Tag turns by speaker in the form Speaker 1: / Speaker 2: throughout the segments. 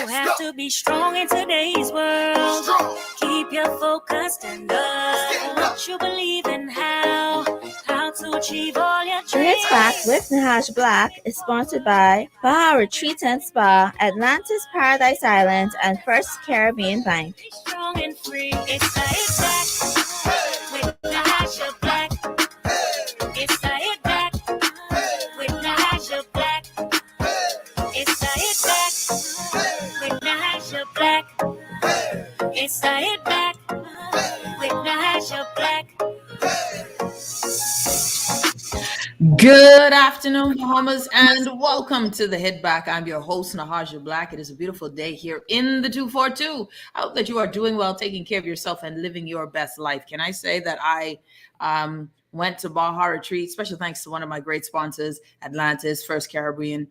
Speaker 1: have to be strong in today's world. Keep your focus and love what you believe in, how to achieve all your dreams.
Speaker 2: The Hits Back with Nahaj Black is sponsored by Bahamas Retreat and Spa, Atlantis Paradise Island, and First Caribbean Bank.
Speaker 1: Strong and free, it's the Hit Back with Nahaj Black. It's the Hit Back with Nahaj Black. It's the Hit Back with Nahaj Black. It's the Hit Back with Nahaj Black.
Speaker 3: Good afternoon, Bahamas, and welcome to the Hit Back. I'm your host, Nahaj Black. It is a beautiful day here in the 242. I hope that you are doing well, taking care of yourself, and living your best life. Can I say that I went to Baja Retreat? Special thanks to one of my great sponsors, Atlantis, First Caribbean.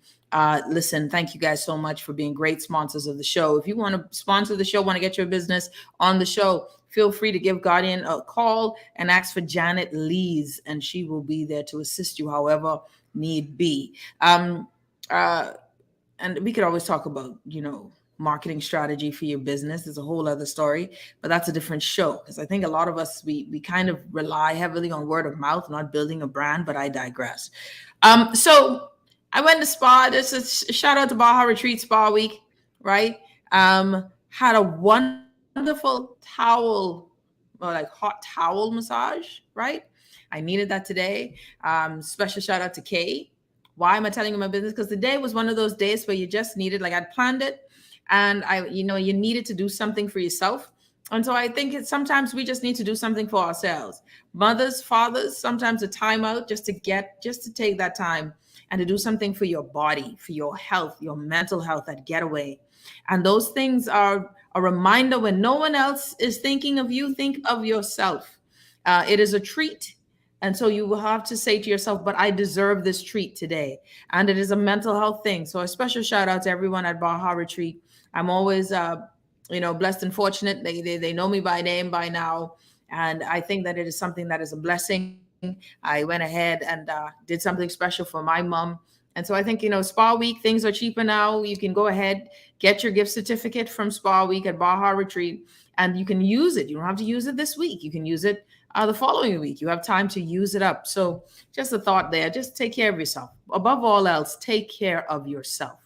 Speaker 3: Listen, thank you guys so much for being great sponsors of the show. If you want to sponsor the show, want to get your business on the show, feel free to give Guardian a call and ask for Janet Lees, and she will be there to assist you however need be. And we could always talk about, marketing strategy for your business. It's a whole other story, but that's a different show, because I think a lot of us, we kind of rely heavily on word of mouth, not building a brand, but I digress. So I went to spa. This is a shout out to Baja Retreat Spa Week, right? Had a wonderful towel, hot towel massage, right? I needed that today. Special shout out to Kay. Why am I telling you my business? Because today was one of those days where you just needed, I'd planned it, and you needed to do something for yourself. And so I think sometimes we just need to do something for ourselves. Mothers, fathers, sometimes a time out just to take that time and to do something for your body, for your health, your mental health, that getaway. And those things are a reminder when no one else is thinking of you, think of yourself. It is a treat. And so you will have to say to yourself, but I deserve this treat today. And it is a mental health thing. So a special shout out to everyone at Baja Retreat. I'm always, blessed and fortunate. They know me by name by now. And I think that it is something that is a blessing. I went ahead and did something special for my mom. And so I think, Spa Week, things are cheaper now. You can go ahead, get your gift certificate from Spa Week at Baja Retreat, and you can use it. You don't have to use it this week. You can use it the following week. You have time to use it up. So just a thought there, just take care of yourself. Above all else, take care of yourself.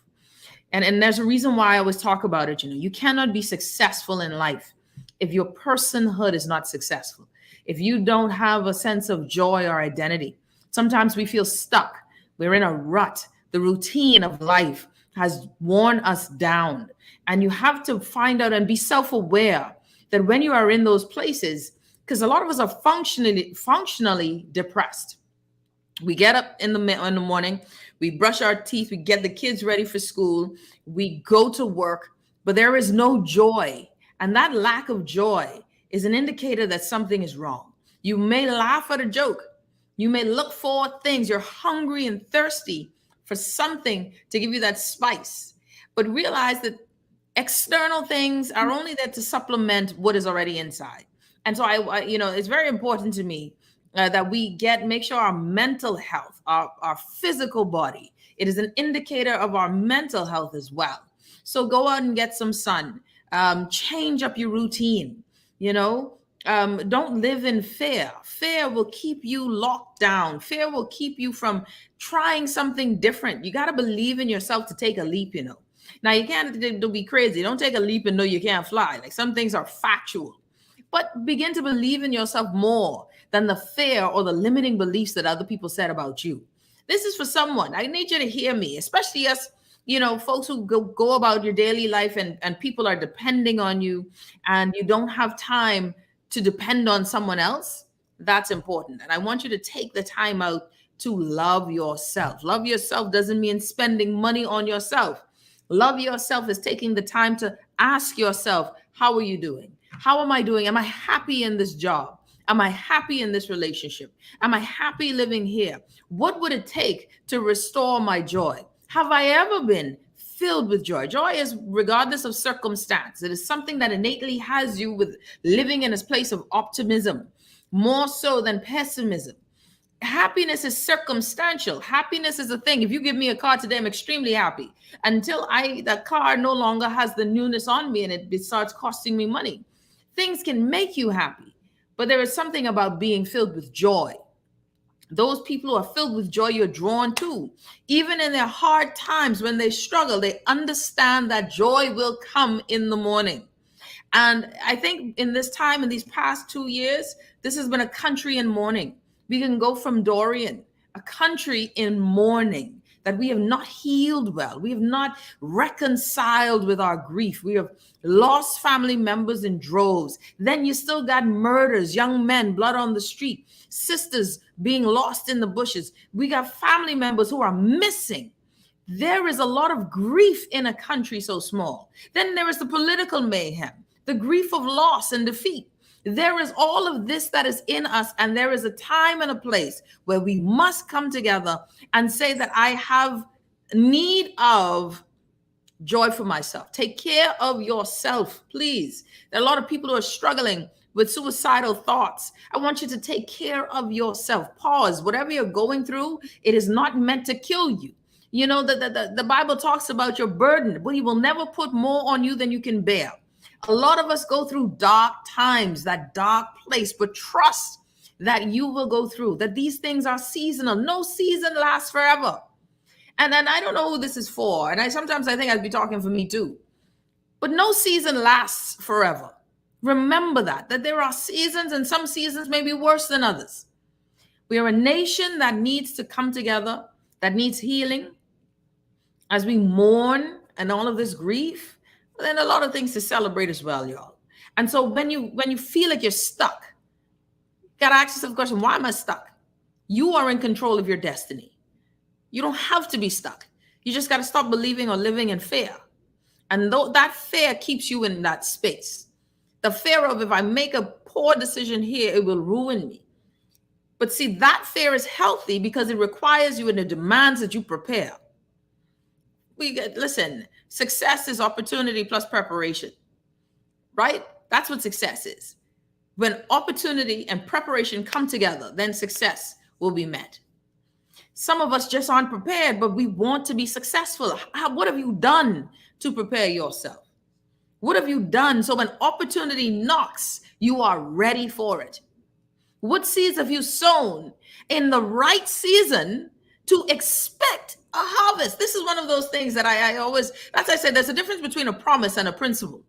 Speaker 3: And there's a reason why I always talk about it. You cannot be successful in life if your personhood is not successful. If you don't have a sense of joy or identity. Sometimes we feel stuck. We're in a rut. The routine of life has worn us down. And you have to find out and be self-aware that when you are in those places, because a lot of us are functionally depressed. We get up in the morning, we brush our teeth, we get the kids ready for school, we go to work, but there is no joy. And that lack of joy is an indicator that something is wrong. You may laugh at a joke. You may look for things. You're hungry and thirsty for something to give you that spice. But realize that external things are only there to supplement what is already inside. And so it's very important to me that we make sure our mental health, our physical body, it is an indicator of our mental health as well. So go out and get some sun. Change up your routine. Don't live in fear. Fear will keep you locked down. Fear will keep you from trying something different. You got to believe in yourself to take a leap, Now, you can't be crazy. Don't take a leap and know you can't fly. Some things are factual. But begin to believe in yourself more than the fear or the limiting beliefs that other people said about you. This is for someone. I need you to hear me, especially us, folks who go about your daily life and people are depending on you and you don't have time to depend on someone else. That's important. And I want you to take the time out to love yourself. Love yourself doesn't mean spending money on yourself. Love yourself is taking the time to ask yourself, how are you doing? How am I doing? Am I happy in this job? Am I happy in this relationship? Am I happy living here? What would it take to restore my joy? Have I ever been filled with joy? Joy is regardless of circumstance. It is something that innately has you with living in a place of optimism, more so than pessimism. Happiness is circumstantial. Happiness is a thing. If you give me a car today, I'm extremely happy. Until that car no longer has the newness on me and it starts costing me money. Things can make you happy, but there is something about being filled with joy. Those people who are filled with joy, you're drawn to. Even in their hard times, when they struggle, they understand that joy will come in the morning. And I think in this time, in these past 2 years, this has been a country in mourning. We can go from Dorian, a country in mourning, that we have not healed well. We have not reconciled with our grief. We have lost family members in droves. Then you still got murders, young men, blood on the street, sisters being lost in the bushes. We got family members who are missing. There is a lot of grief in a country so small. Then there is the political mayhem, the grief of loss and defeat. There is all of this that is in us, and there is a time and a place where we must come together and say that I have need of joy for myself. Take care of yourself, please. There are a lot of people who are struggling with suicidal thoughts. I want you to take care of yourself. Pause. Whatever you're going through, it is not meant to kill you. You know, the Bible talks about your burden, but he will never put more on you than you can bear. A lot of us go through dark times, that dark place, but trust that you will go through, that these things are seasonal. No season lasts forever. And then I don't know who this is for. And sometimes I think I'd be talking for me too. But no season lasts forever. Remember that there are seasons, and some seasons may be worse than others. We are a nation that needs to come together, that needs healing as we mourn and all of this grief. Then a lot of things to celebrate as well, y'all. And so when you feel like you're stuck, you gotta ask yourself the question, why am I stuck? You are in control of your destiny. You don't have to be stuck. You just gotta stop believing or living in fear. And that fear keeps you in that space. The fear of, if I make a poor decision here, it will ruin me. But see, that fear is healthy because it requires you and it demands that you prepare. Listen, success is opportunity plus preparation, right? That's what success is. When opportunity and preparation come together, then success will be met. Some of us just aren't prepared, but we want to be successful. What have you done to prepare yourself? What have you done so when opportunity knocks, you are ready for it? What seeds have you sown in the right season to expect a harvest? This is one of those things that I always, as I said, there's a difference between a promise and a principle.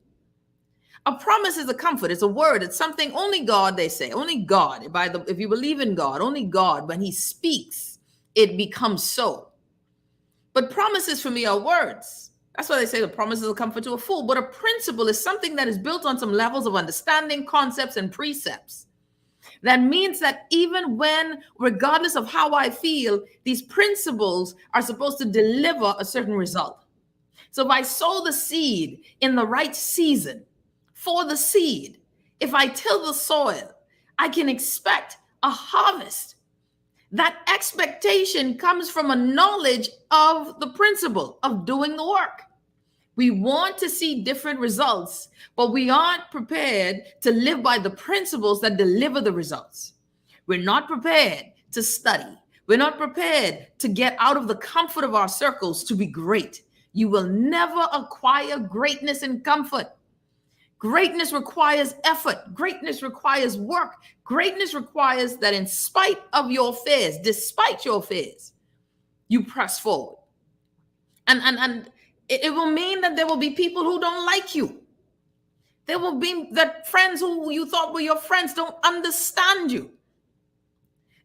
Speaker 3: A promise is a comfort. It's a word. It's something only God, they say, only God. If you believe in God, only God, when he speaks, it becomes so. But promises for me are words. That's why they say the promise is a comfort to a fool. But a principle is something that is built on some levels of understanding, concepts, and precepts. That means that even when, regardless of how I feel, these principles are supposed to deliver a certain result. So if I sow the seed in the right season for the seed, if I till the soil, I can expect a harvest. That expectation comes from a knowledge of the principle of doing the work. We want to see different results, but we aren't prepared to live by the principles that deliver the results. We're not prepared to study. We're not prepared to get out of the comfort of our circles to be great. You will never acquire greatness in comfort. Greatness requires effort. Greatness requires work. Greatness requires that in spite of your fears, despite your fears, you press forward. And it will mean that there will be people who don't like you. There will be that friends who you thought were your friends don't understand you.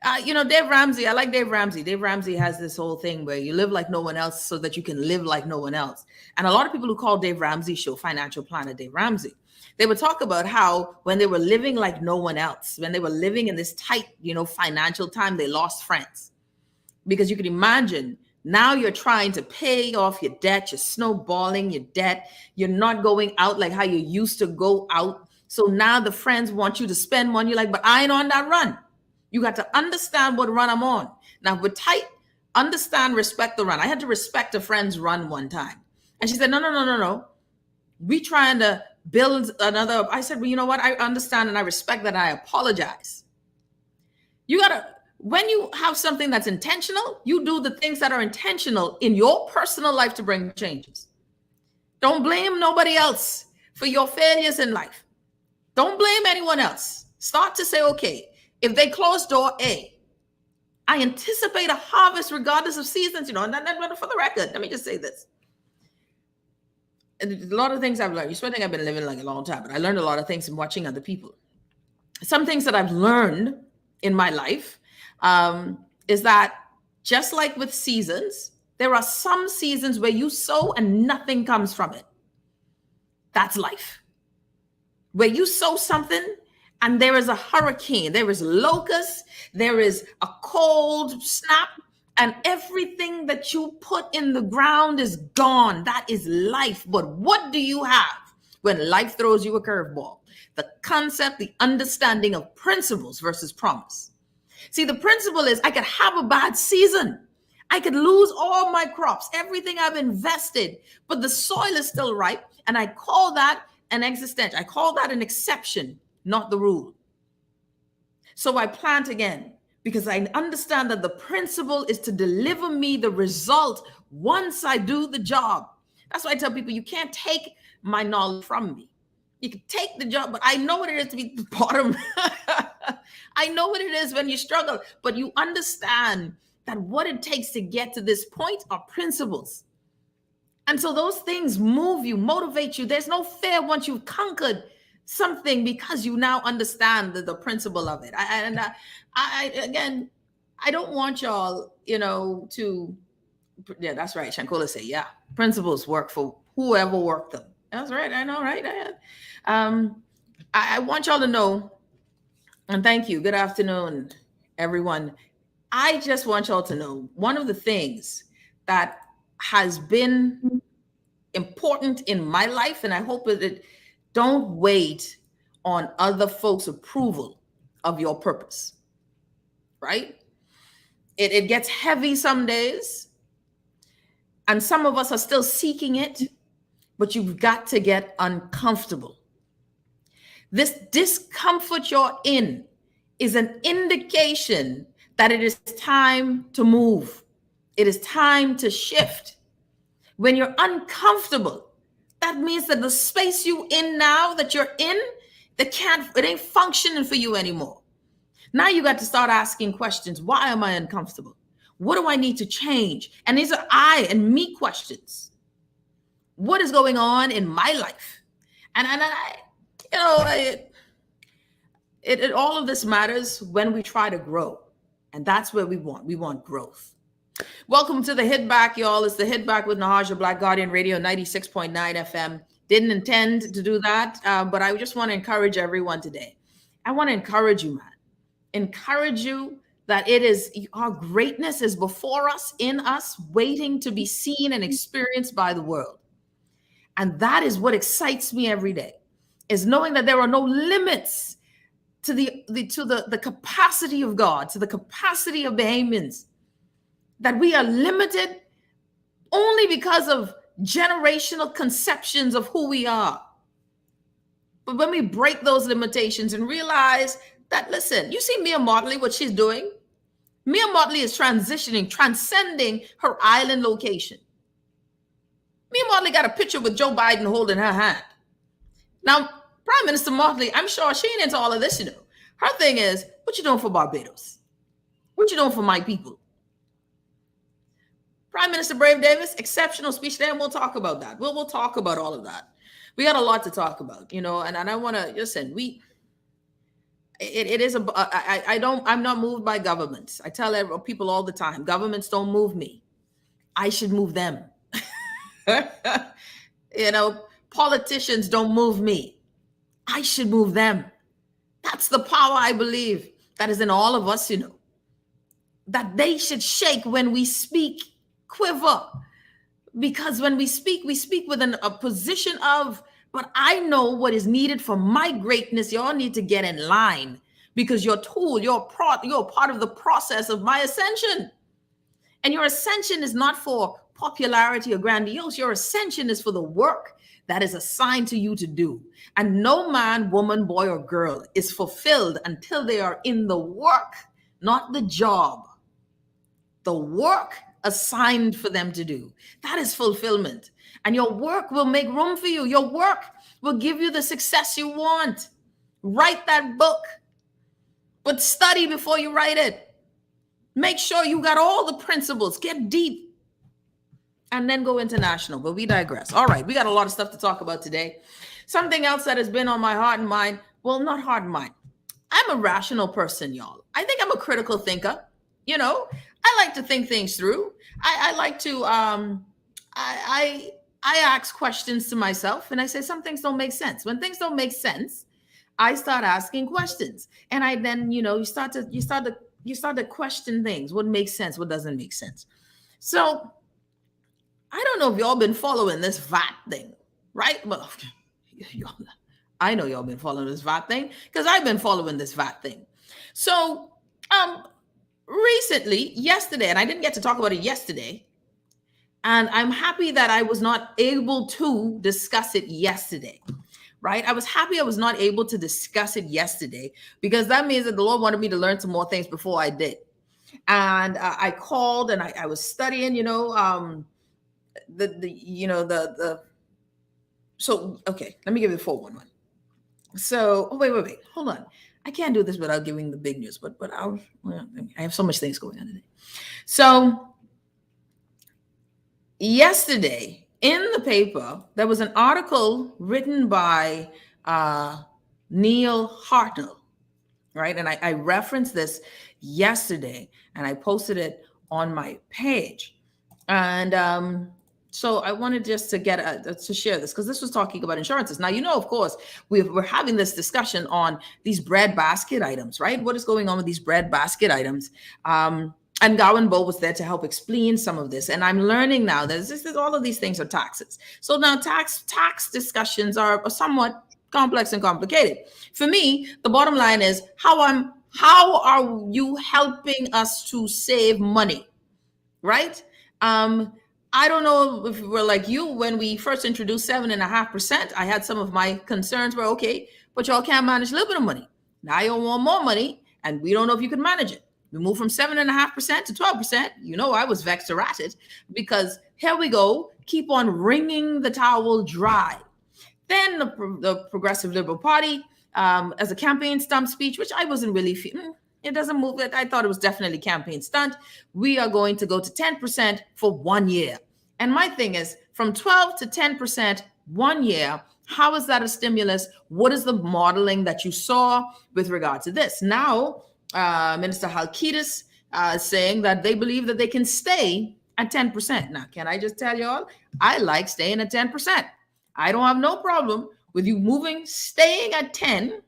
Speaker 3: Dave Ramsey, I like Dave Ramsey. Dave Ramsey has this whole thing where you live like no one else so that you can live like no one else. And a lot of people who call Dave Ramsey show financial planner Dave Ramsey, they would talk about how when they were living like no one else, when they were living in this tight, financial time, they lost friends. Because you can imagine, now you're trying to pay off your debt. You're snowballing your debt. You're not going out like how you used to go out. So now the friends want you to spend money. You're like, but I ain't on that run. You got to understand what run I'm on. Now, with tight, understand, respect the run. I had to respect a friend's run one time. And she said, no. We trying to build another. I said, well, you know what? I understand and I respect that. I apologize. You got to when you have something that's intentional, you do the things that are intentional in your personal life to bring changes. Don't blame nobody else for your failures in life. Don't blame anyone else. Start to say, okay, if they close door A, I anticipate a harvest regardless of seasons, and for the record, let me just say this. A lot of things I've learned. You still think I've been living like a long time, but I learned a lot of things from watching other people. Some things that I've learned in my life is that just like with seasons, there are some seasons where you sow and nothing comes from it. That's life. Where you sow something and there is a hurricane, there is locusts, there is a cold snap, and everything that you put in the ground is gone. That is life. But what do you have when life throws you a curveball? The concept, the understanding of principles versus promise. See, the principle is I could have a bad season. I could lose all my crops, everything I've invested, but the soil is still ripe. And I call that an existential. I call that an exception, not the rule. So I plant again because I understand that the principle is to deliver me the result once I do the job. That's why I tell people you can't take my knowledge from me. You can take the job, but I know what it is to be at the bottom. I know what it is when you struggle, but you understand that what it takes to get to this point are principles. And so those things move you, motivate you. There's no fear once you've conquered something because you now understand the principle of it. Again, I don't want y'all, to, yeah, that's right. Shankola say, yeah, principles work for whoever worked them. That's right. I know, right? I want y'all to know, and thank you. Good afternoon, everyone. I just want y'all to know one of the things that has been important in my life, and I hope that it don't wait on other folks' approval of your purpose, right? It gets heavy some days, and some of us are still seeking it, but you've got to get uncomfortable. This discomfort you're in is an indication that it is time to move. It is time to shift. When you're uncomfortable, that means that the space you in now that you're in, it ain't functioning for you anymore. Now you got to start asking questions. Why am I uncomfortable? What do I need to change? And these are I and me questions. What is going on in my life? And all of this matters when we try to grow. And that's where we want growth. Welcome to the Hit Back, y'all. It's the Hit Back with Nahaja Black Guardian Radio 96.9 FM. Didn't intend to do that, but I just want to encourage everyone today. I want to encourage you, man. Encourage you that our greatness is before us, in us, waiting to be seen and experienced by the world. And that is what excites me every day, is knowing that there are no limits to the capacity of God, to the capacity of Bahamians, that we are limited only because of generational conceptions of who we are. But when we break those limitations and realize that, listen, you see Mia Motley, what she's doing? Mia Motley is transcending her island location. Mia Motley got a picture with Joe Biden holding her hand. Now, Prime Minister Motley, I'm sure she ain't into all of this, Her thing is, what you doing for Barbados? What you doing for my people? Prime Minister Brave Davis, exceptional speech there, and we'll talk about that. We'll talk about all of that. We got a lot to talk about, and I want to listen. I'm not moved by governments. I tell people all the time, governments don't move me. I should move them. Politicians don't move me. I should move them. That's the power I believe that is in all of us, that they should shake when we speak, quiver. Because when we speak with a position of, but I know what is needed for my greatness. Y'all need to get in line because you're part of the process of my ascension. And your ascension is not for popularity or grandiose. Your ascension is for the work that is assigned to you to do. And no man, woman, boy, or girl is fulfilled until they are in the work not the job, the work assigned for them to do. That is fulfillment. And your work will make room for you. Your work will give you the success you want. Write that book, but study before you write it. Make sure you got all the principles. Get deep. And then go international. But we digress. All right, we got a lot of stuff to talk about today. Something else that has been on my heart and mind. Well, not heart and mind. I'm a rational person, y'all. I think I'm a critical thinker. You know, I like to think things through. I like to I ask questions to myself, and I say some things don't make sense. When things don't make sense, I start asking questions, and I then you start to question things. What makes sense? What doesn't make sense? So I don't know if y'all been following this VAT thing, right? Well, I know y'all been following this VAT thing because I've been following this VAT thing. So recently, yesterday, and I didn't get to talk about it yesterday, and I'm happy that I was not able to discuss it yesterday, right? I was happy I was not able to discuss it yesterday because that means that the Lord wanted me to learn some more things before I did. And I called and I was studying, so okay, let me give you the full one. So wait, hold on. I can't do this without giving the big news, but I have so much things going on today. So yesterday in the paper, there was an article written by Neil Hartnell, right? And I referenced this yesterday and I posted it on my page. And so I wanted just to to share this because this was talking about insurances. Now, of course, we're having this discussion on these bread basket items, right? What is going on with these bread basket items? And Gowan Bo was there to help explain some of this. And I'm learning now that all of these things are taxes. So now tax discussions are somewhat complex and complicated. For me, the bottom line is how are you helping us to save money, right? I don't know if we're like you. When we first introduced 7.5%, I had some of my concerns were, okay, but y'all can't manage a little bit of money. Now you want more money, and we don't know if you can manage it. We moved from 7.5% to 12%. I was vexed or ratted because here we go, keep on wringing the towel dry. Then the Progressive Liberal Party, as a campaign stump speech, which I wasn't really feeling. It doesn't move it. I thought it was definitely campaign stunt. We are going to go to 10% for 1 year. And my thing is from 12 to 10% 1 year. How is that a stimulus? What is the modeling that you saw with regard to this? Now, Minister Halkitis is saying that they believe that they can stay at 10%. Now, can I just tell y'all, I like staying at 10%. I don't have no problem with you staying at 10.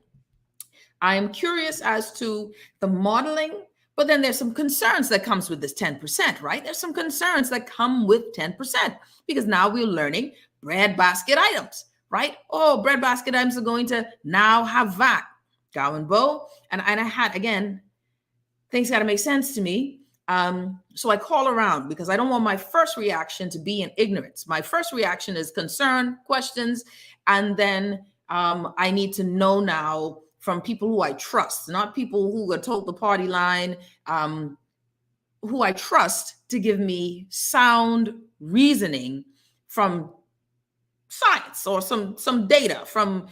Speaker 3: I am curious as to the modeling, but then there's some concerns that comes with this 10%, right? There's some concerns that come with 10% because now we're learning bread basket items, right? Oh, bread basket items are going to now have VAT. Gowan Bo, and I had, again, things got to make sense to me. So I call around because I don't want my first reaction to be in ignorance. My first reaction is concern, questions, and then I need to know now from people who I trust, not people who are told the party line, who I trust to give me sound reasoning from science or some data from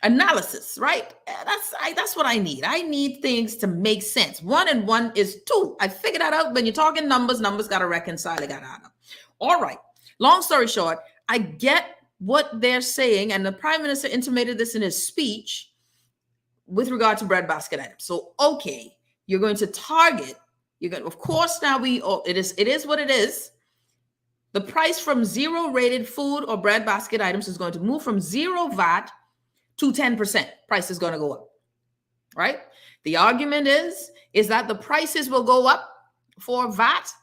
Speaker 3: analysis, right? That's what I need. I need things to make sense. 1 and 1 is 2. I figured that out. When you're talking numbers got to reconcile. I got to add up. All right. Long story short, I get what they're saying, and the Prime Minister intimated this in his speech with regard to bread basket items. So, okay, you're going to target. Of course, now it is what it is. The price from 0 rated food or bread basket items is going to move from 0 VAT to 10%. Price is going to go up, right? The argument is that the prices will go up for VAT,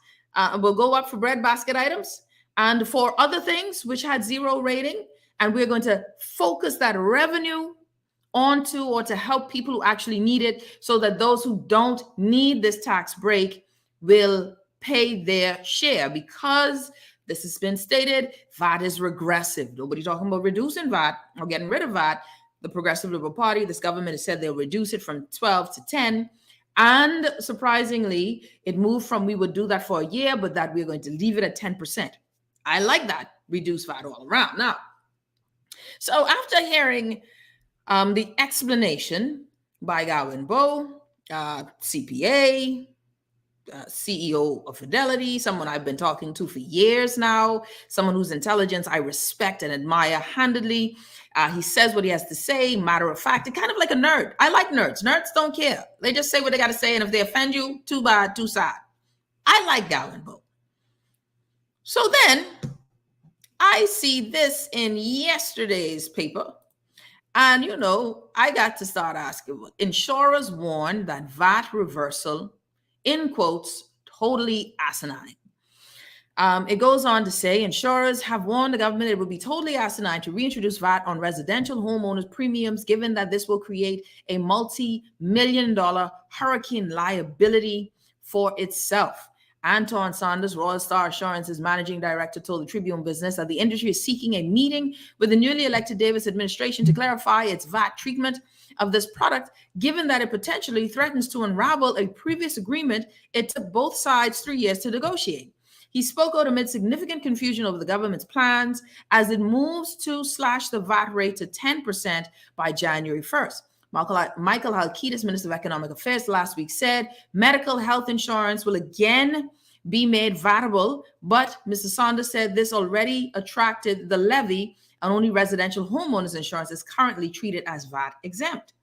Speaker 3: will go up for bread basket items and for other things which had 0 rating. And we're going to focus that revenue onto or to help people who actually need it so that those who don't need this tax break will pay their share because this has been stated, VAT is regressive. Nobody talking about reducing VAT or getting rid of VAT. The Progressive Liberal Party, this government has said they'll reduce it from 12 to 10. And surprisingly, it moved from we would do that for a year, but that we're going to leave it at 10%. I like that. Reduce VAT all around. Now, so after hearing the explanation by Gowan Bowe, CPA, CEO of Fidelity, someone I've been talking to for years now, someone whose intelligence I respect and admire handedly. He says what he has to say, matter of fact, kind of like a nerd. I like nerds. Nerds don't care. They just say what they got to say, and if they offend you, too bad, too sad. I like Gowan Bowe. So then I see this in yesterday's paper. And, I got to start asking, insurers warn that VAT reversal, in quotes, totally asinine. It goes on to say insurers have warned the government it would be totally asinine to reintroduce VAT on residential homeowners' premiums, given that this will create a multi-million-dollar hurricane liability for itself. Anton Saunders, Royal Star Assurance's managing director, told the Tribune Business that the industry is seeking a meeting with the newly elected Davis administration to clarify its VAT treatment of this product, given that it potentially threatens to unravel a previous agreement it took both sides 3 years to negotiate. He spoke out amid significant confusion over the government's plans as it moves to slash the VAT rate to 10% by January 1st. Michael Halkitis, Minister of Economic Affairs, last week said medical health insurance will again be made VATable, but Mr. Saunders said this already attracted the levy, and only residential homeowners insurance is currently treated as VAT exempt,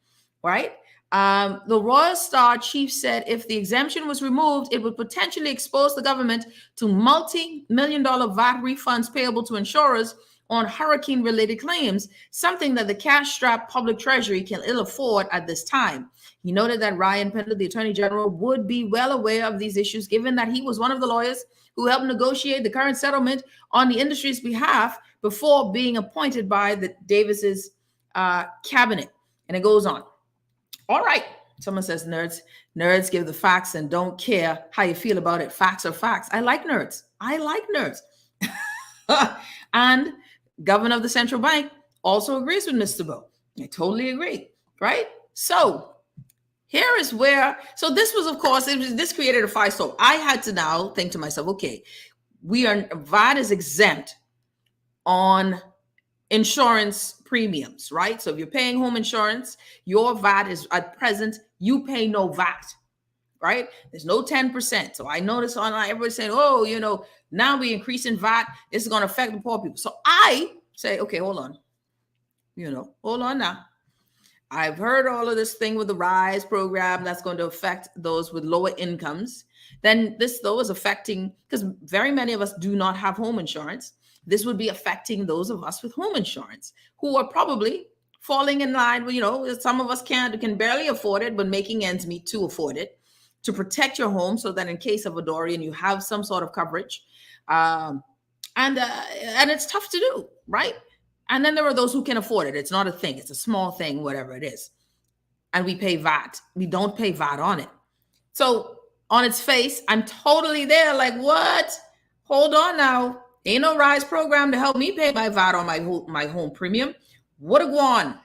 Speaker 3: right? The Royal Star chief said if the exemption was removed, it would potentially expose the government to multi-million-dollar VAT refunds payable to insurers on hurricane-related claims, something that the cash-strapped public treasury can ill afford at this time. He noted that Ryan Pendle, the Attorney General, would be well aware of these issues, given that he was one of the lawyers who helped negotiate the current settlement on the industry's behalf before being appointed by the Davis's cabinet. And it goes on. All right. Someone says nerds give the facts and don't care how you feel about it. Facts are facts. I like nerds. And governor of the central bank also agrees with Mr. Bowe. I totally agree, right? So here is where, so this was, of course, this created a firestorm. I had to now think to myself, okay, VAT is exempt on insurance premiums, right? So if you're paying home insurance, your VAT is at present, you pay no VAT, right? There's no 10%. So I noticed online, everybody saying, oh, now we increasing VAT. This is going to affect the poor people. So I say, okay, hold on. Hold on now. I've heard all of this thing with the RISE program that's going to affect those with lower incomes. Then this, though, is affecting, because very many of us do not have home insurance. This would be affecting those of us with home insurance who are probably falling in line with, some of us can barely afford it, but making ends meet to afford it, to protect your home so that in case of a Dorian, you have some sort of coverage. And it's tough to do, right? And then there are those who can afford it. It's not a thing. It's a small thing, whatever it is. And we pay VAT. We don't pay VAT on it. So on its face, I'm totally there. Like, what? Hold on now. Ain't no RISE program to help me pay my VAT on my home premium. What a go on?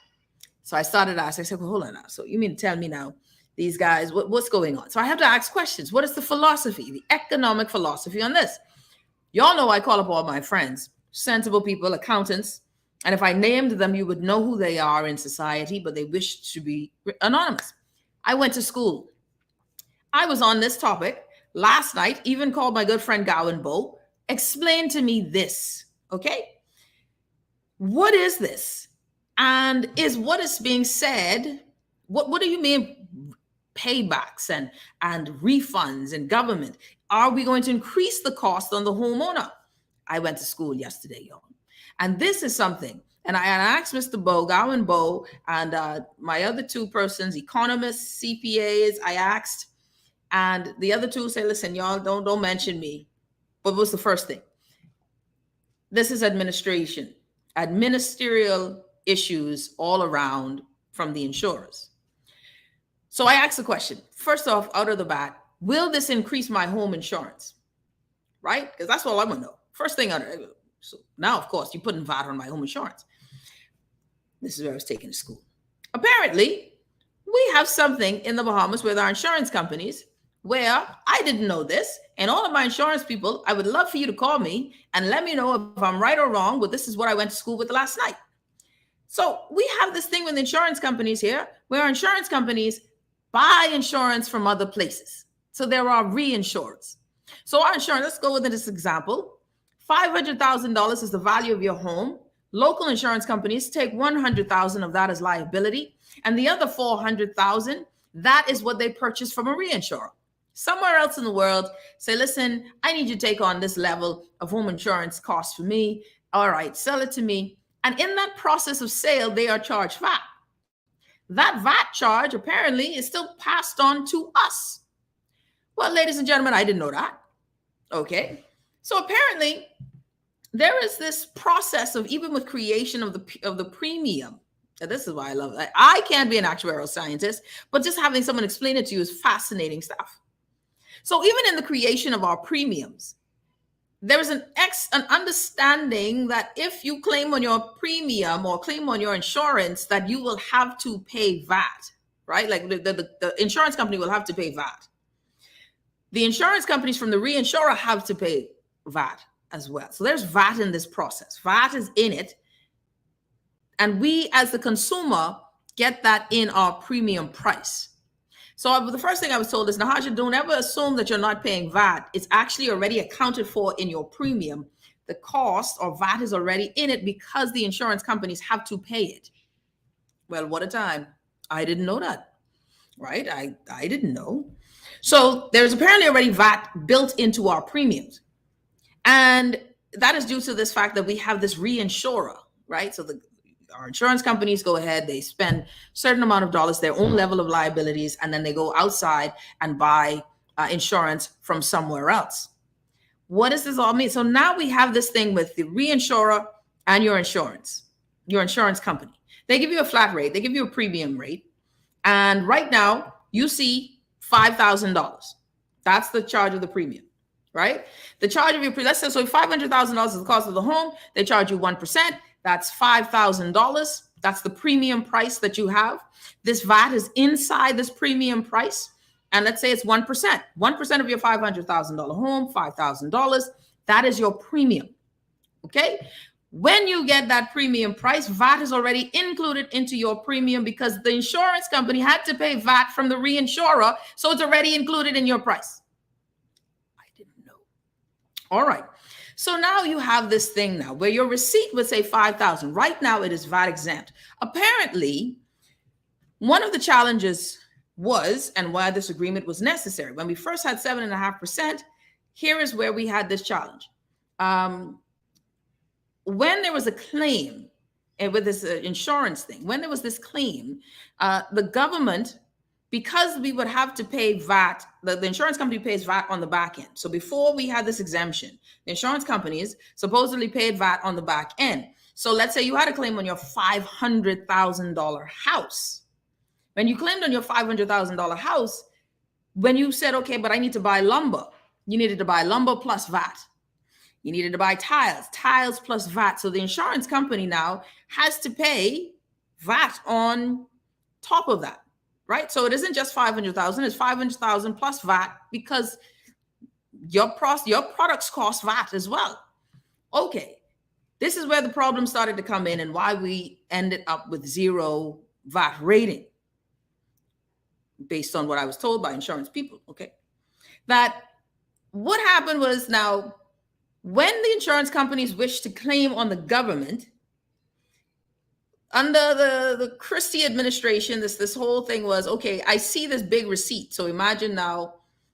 Speaker 3: So I started asking. I said, well, hold on now. So you mean to tell me now, these guys, what's going on? So I have to ask questions. What is the philosophy, the economic philosophy on this? Y'all know I call up all my friends, sensible people, accountants. And if I named them, you would know who they are in society, but they wish to be anonymous. I went to school. I was on this topic last night, even called my good friend Gowan Bowe, explain to me this, okay? What is this? And is what is being said, what do you mean paybacks and refunds and government? Are we going to increase the cost on the homeowner? I went to school yesterday, y'all. And this is something, and I asked Mr. Bowe, Gowan Bowe, and my other two persons, economists, CPAs, I asked, and the other two say, listen, y'all, don't mention me. What was the first thing? This is administration, ministerial issues all around from the insurers. So I asked the question, first off, out of the bat, will this increase my home insurance? Right? Because that's all I want to know. First thing out of it. So now, of course, you're putting VAT on my home insurance. This is where I was taken to school. Apparently, We have something in the Bahamas with our insurance companies where I didn't know this. And all of my insurance people, I would love for you to call me and let me know if I'm right or wrong, but this is what I went to school with last night. So we have this thing with insurance companies here where our insurance companies buy insurance from other places. So there are reinsurers. So our insurance, let's go with this example. $500,000 is the value of your home. Local insurance companies take $100,000 of that as liability, and the other $400,000, that is what they purchase from a reinsurer. Somewhere else in the world, say, listen, I need you to take on this level of home insurance cost for me. All right, sell it to me. And in that process of sale, they are charged VAT. That VAT charge apparently is still passed on to us. Well, ladies and gentlemen, I didn't know that. Okay. So apparently there is this process of, even with creation of the premium. And this is why I love it. I can't be an actuarial scientist, but just having someone explain it to you is fascinating stuff. So even in the creation of our premiums, there is an understanding that if you claim on your premium or claim on your insurance, that you will have to pay VAT, right? Like the insurance company will have to pay VAT. The insurance companies from the reinsurer have to pay VAT as well. So there's VAT in this process. VAT is in it. And we, as the consumer, get that in our premium price. So the first thing I was told is, Nahaja, don't ever assume that you're not paying VAT. It's actually already accounted for in your premium. The cost or VAT is already in it because the insurance companies have to pay it. Well, what a time. I didn't know that, right? I didn't know. So there's apparently already VAT built into our premiums. And that is due to this fact that we have this reinsurer, right? So our insurance companies go ahead, they spend a certain amount of dollars, their own level of liabilities, and then they go outside and buy insurance from somewhere else. What does this all mean? So now we have this thing with the reinsurer and your insurance company. They give you a flat rate, they give you a premium rate. And right now you see $5,000. That's the charge of the premium, right? The charge of your let's say, so $500,000 is the cost of the home. They charge you 1%. That's $5,000. That's the premium price that you have. This VAT is inside this premium price. And let's say it's 1%. 1% of your $500,000 home, $5,000. That is your premium. Okay? When you get that premium price, VAT is already included into your premium because the insurance company had to pay VAT from the reinsurer. So it's already included in your price. I didn't know. All right. So now you have this thing now where your receipt would say $5,000. Right now it is VAT exempt. Apparently, one of the challenges was, and why this agreement was necessary, when we first had 7.5%, here is where we had this challenge. When there was a claim, and with this insurance thing, when there was this claim, the government, because we would have to pay VAT, the insurance company pays VAT on the back end. So before we had this exemption, the insurance companies supposedly paid VAT on the back end. So let's say you had a claim on your $500,000 house. When you claimed on your $500,000 house, when you said, okay, but I need to buy lumber, you needed to buy lumber plus VAT. You needed to buy tiles plus VAT. So the insurance company now has to pay VAT on top of that. Right? So it isn't just $500,000, it's $500,000 plus VAT because your products cost VAT as well. Okay. This is where the problem started to come in and why we ended up with 0 VAT rating based on what I was told by insurance people. Okay. That what happened was, now when the insurance companies wish to claim on the government, under the Christie administration, this whole thing was, okay, I see this big receipt. So imagine now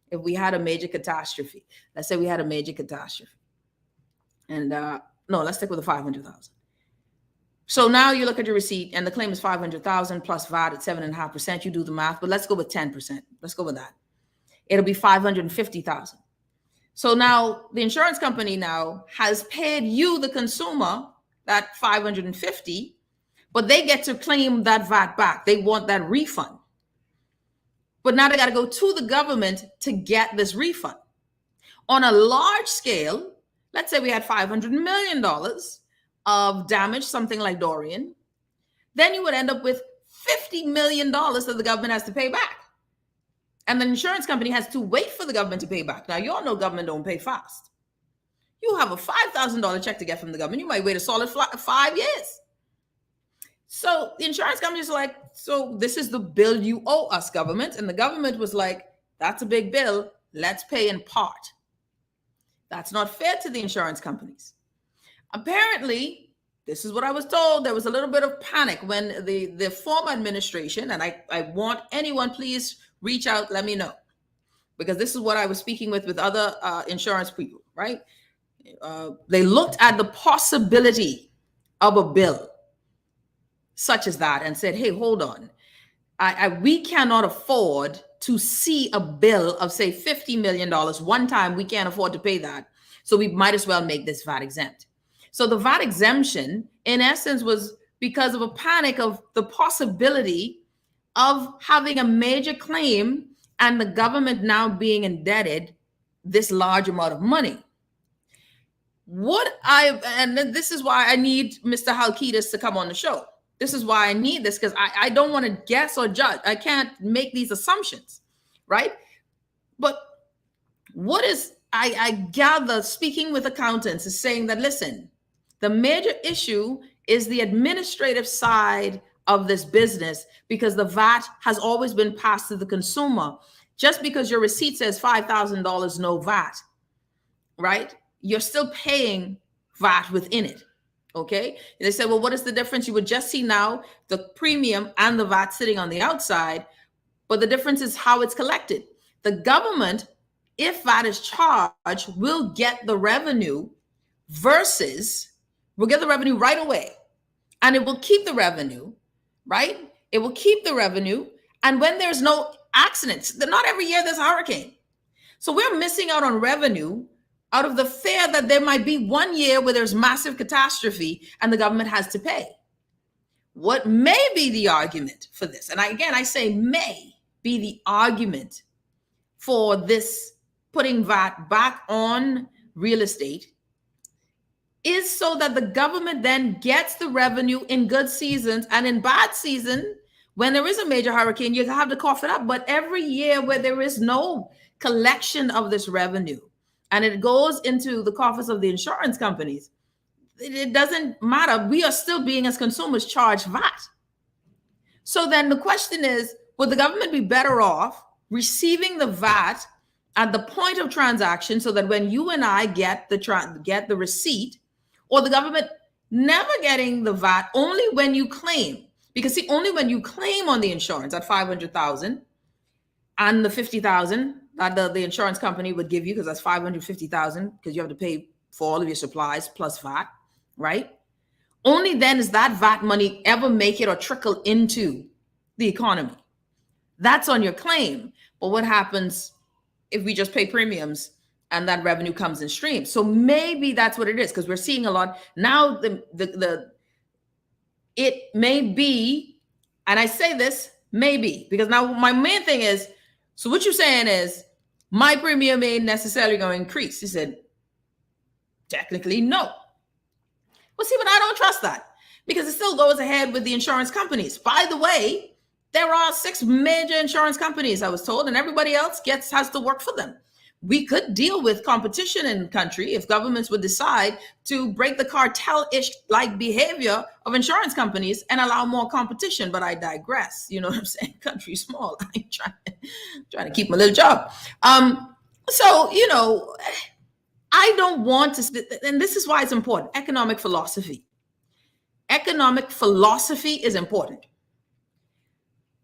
Speaker 3: if we had a major catastrophe. Let's say we had a major catastrophe. And no, let's stick with the 500,000. So now you look at your receipt and the claim is 500,000 plus VAT at 7.5%. You do the math, but let's go with 10%. Let's go with that. It'll be 550,000. So now the insurance company now has paid you, the consumer, that 550, but they get to claim that VAT back. They want that refund. But now they got to go to the government to get this refund. On a large scale, let's say we had $500 million of damage, something like Dorian, then you would end up with $50 million that the government has to pay back. And the insurance company has to wait for the government to pay back. Now, you all know government don't pay fast. You have a $5,000 check to get from the government. You might wait a solid 5 years. So the insurance company is like, so this is the bill you owe us, government. And the government was like, that's a big bill. Let's pay in part. That's not fair to the insurance companies. Apparently, this is what I was told. There was a little bit of panic when the former administration, and I want anyone, please reach out, let me know. Because this is what I was speaking with other insurance people, right? They looked at the possibility of a bill such as that and said, hey, hold on. We cannot afford to see a bill of, say, $50 million one time. We can't afford to pay that. So we might as well make this VAT exempt. So the VAT exemption, in essence, was because of a panic of the possibility of having a major claim and the government now being indebted this large amount of money. And this is why I need Mr. Halkitis to come on the show. This is why I need this, because I don't want to guess or judge. I can't make these assumptions, right? But what is, I gather, speaking with accountants, is saying that, listen, the major issue is the administrative side of this business, because the VAT has always been passed to the consumer. Just because your receipt says $5,000 no VAT, right? You're still paying VAT within it. Okay. And they said, well, what is the difference? You would just see now the premium and the VAT sitting on the outside, but the difference is how it's collected. The government, if VAT is charged, will get the revenue we'll get the revenue right away. And it will keep the revenue, right? It will keep the revenue. And when there's no accidents, not every year there's a hurricane. So we're missing out on revenue out of the fear that there might be 1 year where there's massive catastrophe and the government has to pay. What may be the argument for this, and I say may be the argument for this putting VAT back on real estate, is so that the government then gets the revenue in good seasons, and in bad season, when there is a major hurricane, you have to cough it up. But every year where there is no collection of this revenue, and it goes into the coffers of the insurance companies, it doesn't matter. We are still being, as consumers, charged VAT. So then the question is, would the government be better off receiving the VAT at the point of transaction, so that when you and I get the receipt, or the government never getting the VAT only when you claim? Because see, only when you claim on the insurance at $500,000 and the $50,000 that the insurance company would give you, because that's $550,000, because you have to pay for all of your supplies plus VAT, right? Only then is that VAT money ever make it or trickle into the economy. That's on your claim. But what happens if we just pay premiums and that revenue comes in streams? So maybe that's what it is, because we're seeing a lot now. It may be, and I say this maybe because now my main thing is, so what you're saying is my premium ain't necessarily going to increase. He said, technically, no. Well, see, but I don't trust that, because it still goes ahead with the insurance companies. By the way, there are 6 major insurance companies, I was told, and everybody else has to work for them. We could deal with competition in the country if governments would decide to break the cartel-ish like behavior of insurance companies and allow more competition. But I digress. You know what I'm saying? Country small. I ain't trying to keep my little job. So, you know, I don't want to, and this is why it's important. Economic philosophy. Economic philosophy is important.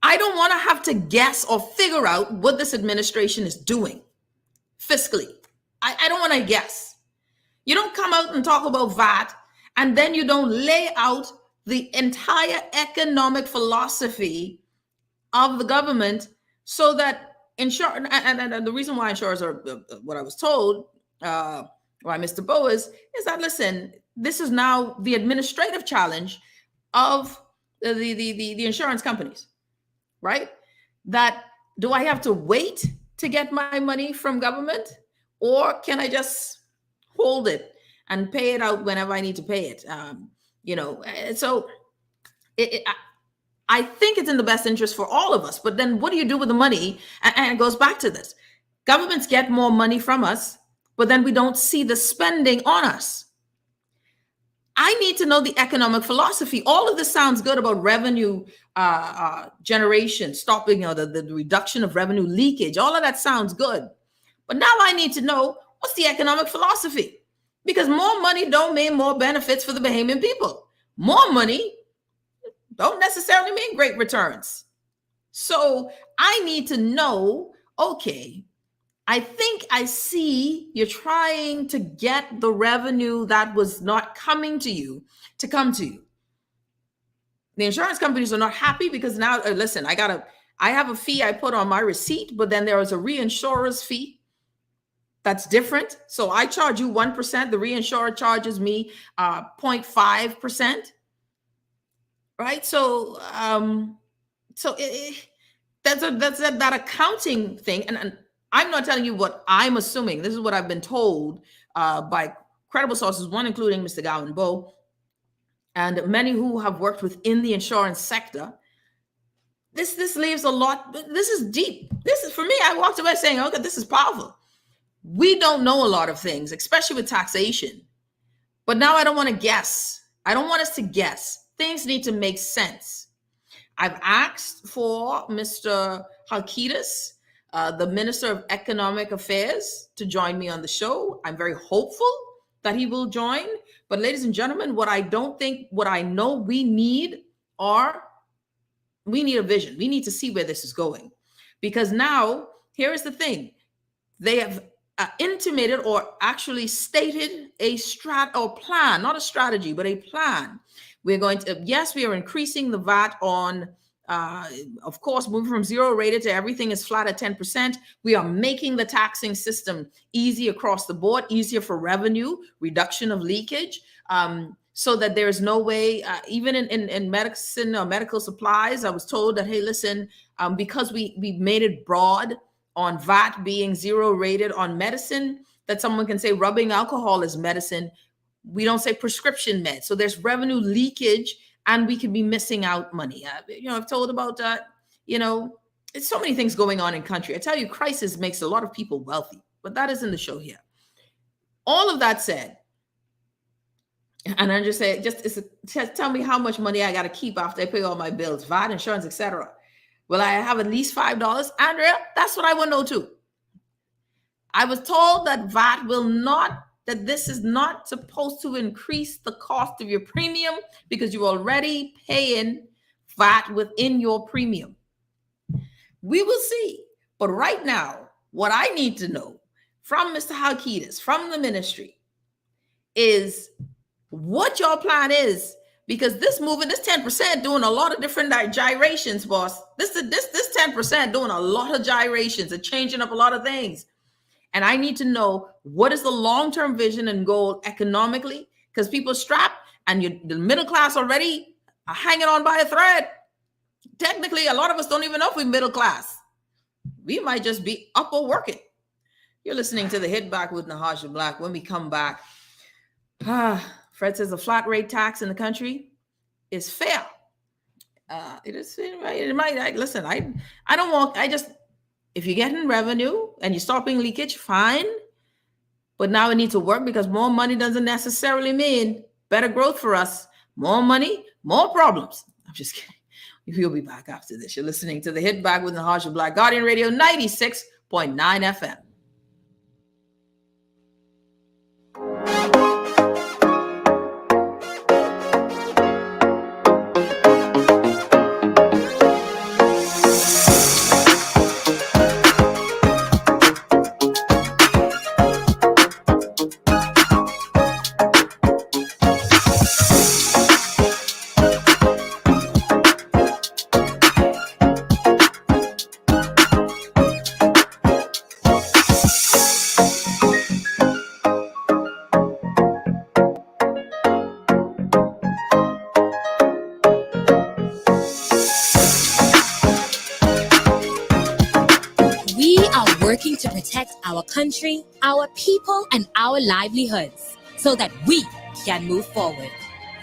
Speaker 3: I don't want to have to guess or figure out what this administration is doing fiscally. I don't want to guess. You don't come out and talk about VAT and then you don't lay out the entire economic philosophy of the government, so that insurance, and the reason why insurers are, what I was told, by Mr. Boas, is that, listen, this is now the administrative challenge of the insurance companies, right? That, do I have to wait to get my money from government, or can I just hold it and pay it out whenever I need to pay it? You know, so I think it's in the best interest for all of us. But then what do you do with the money? And it goes back to this. Governments get more money from us, but then we don't see the spending on us. I need to know the economic philosophy. All of this sounds good about revenue generation, stopping the reduction of revenue leakage. All of that sounds good. But now I need to know what's the economic philosophy. Because more money don't mean more benefits for the Bahamian people. More money don't necessarily mean great returns. So I need to know, okay, I think I see you're trying to get the revenue that was not coming to you to come to you. The insurance companies are not happy because now, listen, I have a fee I put on my receipt, but then there is a reinsurer's fee that's different. So I charge you 1%. The reinsurer charges me 0.5%. Right? So, that's that accounting thing. And I'm not telling you what I'm assuming. This is what I've been told by credible sources, one including Mr. Gowan Bowe, and many who have worked within the insurance sector. This leaves a lot. This is deep. This is, for me, I walked away saying, okay, this is powerful. We don't know a lot of things, especially with taxation. But now I don't want to guess. I don't want us to guess. Things need to make sense. I've asked for Mr. Halkitis, the Minister of Economic Affairs, to join me on the show. I'm very hopeful that he will join. But ladies and gentlemen, what I know we need a vision. We need to see where this is going. Because now, here is the thing. They have intimated or actually stated a plan, not a strategy, but a plan. We're going to, yes, we are increasing the VAT on, of course, moving from zero rated to everything is flat at 10%. We are making the taxing system easy across the board, easier for revenue, reduction of leakage, so that there is no way, even in medicine or medical supplies, I was told that, hey, listen, because we made it broad on VAT being zero rated on medicine, that someone can say rubbing alcohol is medicine. We don't say prescription meds. So there's revenue leakage and we could be missing out money. I've told about, it's so many things going on in country. I tell you, crisis makes a lot of people wealthy, but that isn't the show here. All of that said, and I just say, just tell me how much money I got to keep after I pay all my bills, VAT, insurance, etc. Will I have at least $5? Andrea, that's what I want to know too. I was told that VAT that this is not supposed to increase the cost of your premium because you're already paying VAT within your premium. We will see. But right now, what I need to know from Mr. Halkitis, from the ministry, is what your plan is. Because this 10% doing a lot of different gyrations, boss. This 10% doing a lot of gyrations and changing up a lot of things. And I need to know what is the long-term vision and goal economically, because people strapped and the middle class already are hanging on by a thread. Technically, a lot of us don't even know if we're middle class. We might just be up or working. You're listening to the Hit Back with Nahaja Black. When we come back, Fred says the flat rate tax in the country is fair. It is. It might. Listen, I don't want. If you're getting revenue and you're stopping leakage, fine. But now it needs to work because more money doesn't necessarily mean better growth for us. More money, more problems. I'm just kidding. We'll be back after this. You're listening to the Hit Back with Nahaja Black, Guardian Radio 96.9 FM.
Speaker 4: To protect our country, our people, and our livelihoods so that we can move forward.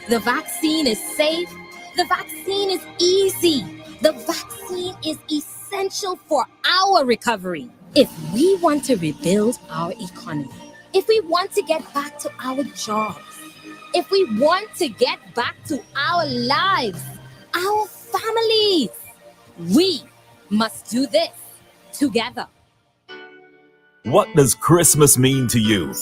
Speaker 4: The vaccine is safe, The vaccine is easy. The vaccine is essential for our recovery. If we want to rebuild our economy, if we want to get back to our jobs, if we want to get back to our lives, our families, we must do this together.
Speaker 5: What does Christmas mean to you?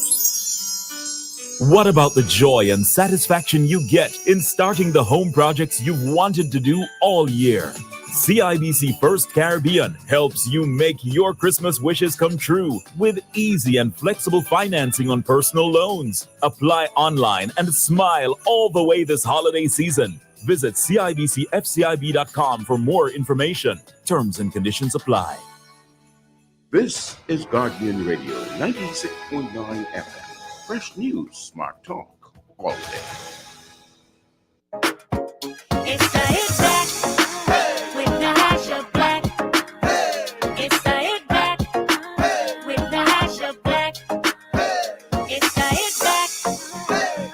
Speaker 5: What about the joy and satisfaction you get in starting the home projects you've wanted to do all year? CIBC First Caribbean helps you make your Christmas wishes come true with easy and flexible financing on personal loans. Apply online and smile all the way this holiday season. Visit CIBCFCIB.com for more information. Terms and conditions apply.
Speaker 6: This is Guardian Radio 96.9 FM. Fresh news, smart talk, all day.
Speaker 1: It's the hit back with Natasha Black. It's the hit back with Natasha Black. It's the hit back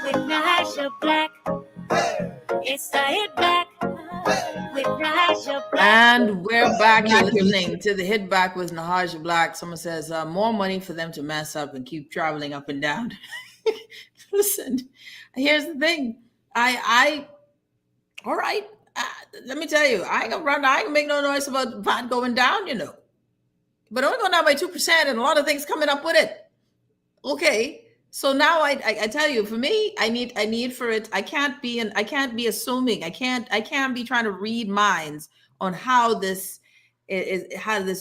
Speaker 1: with Natasha Black. It's the hit back with Natasha Black.
Speaker 3: And we're back. You're listening to the Hit Back with Natasha Black. Someone says more money for them to mess up and keep traveling up and down. Listen, here's the thing. All right. Let me tell you, I ain't gonna make no noise about VAT going down, but only going down by 2%, and a lot of things coming up with it. Okay. So now I tell you, for me, I need for it. I can't be assuming. I can't be trying to read minds on how this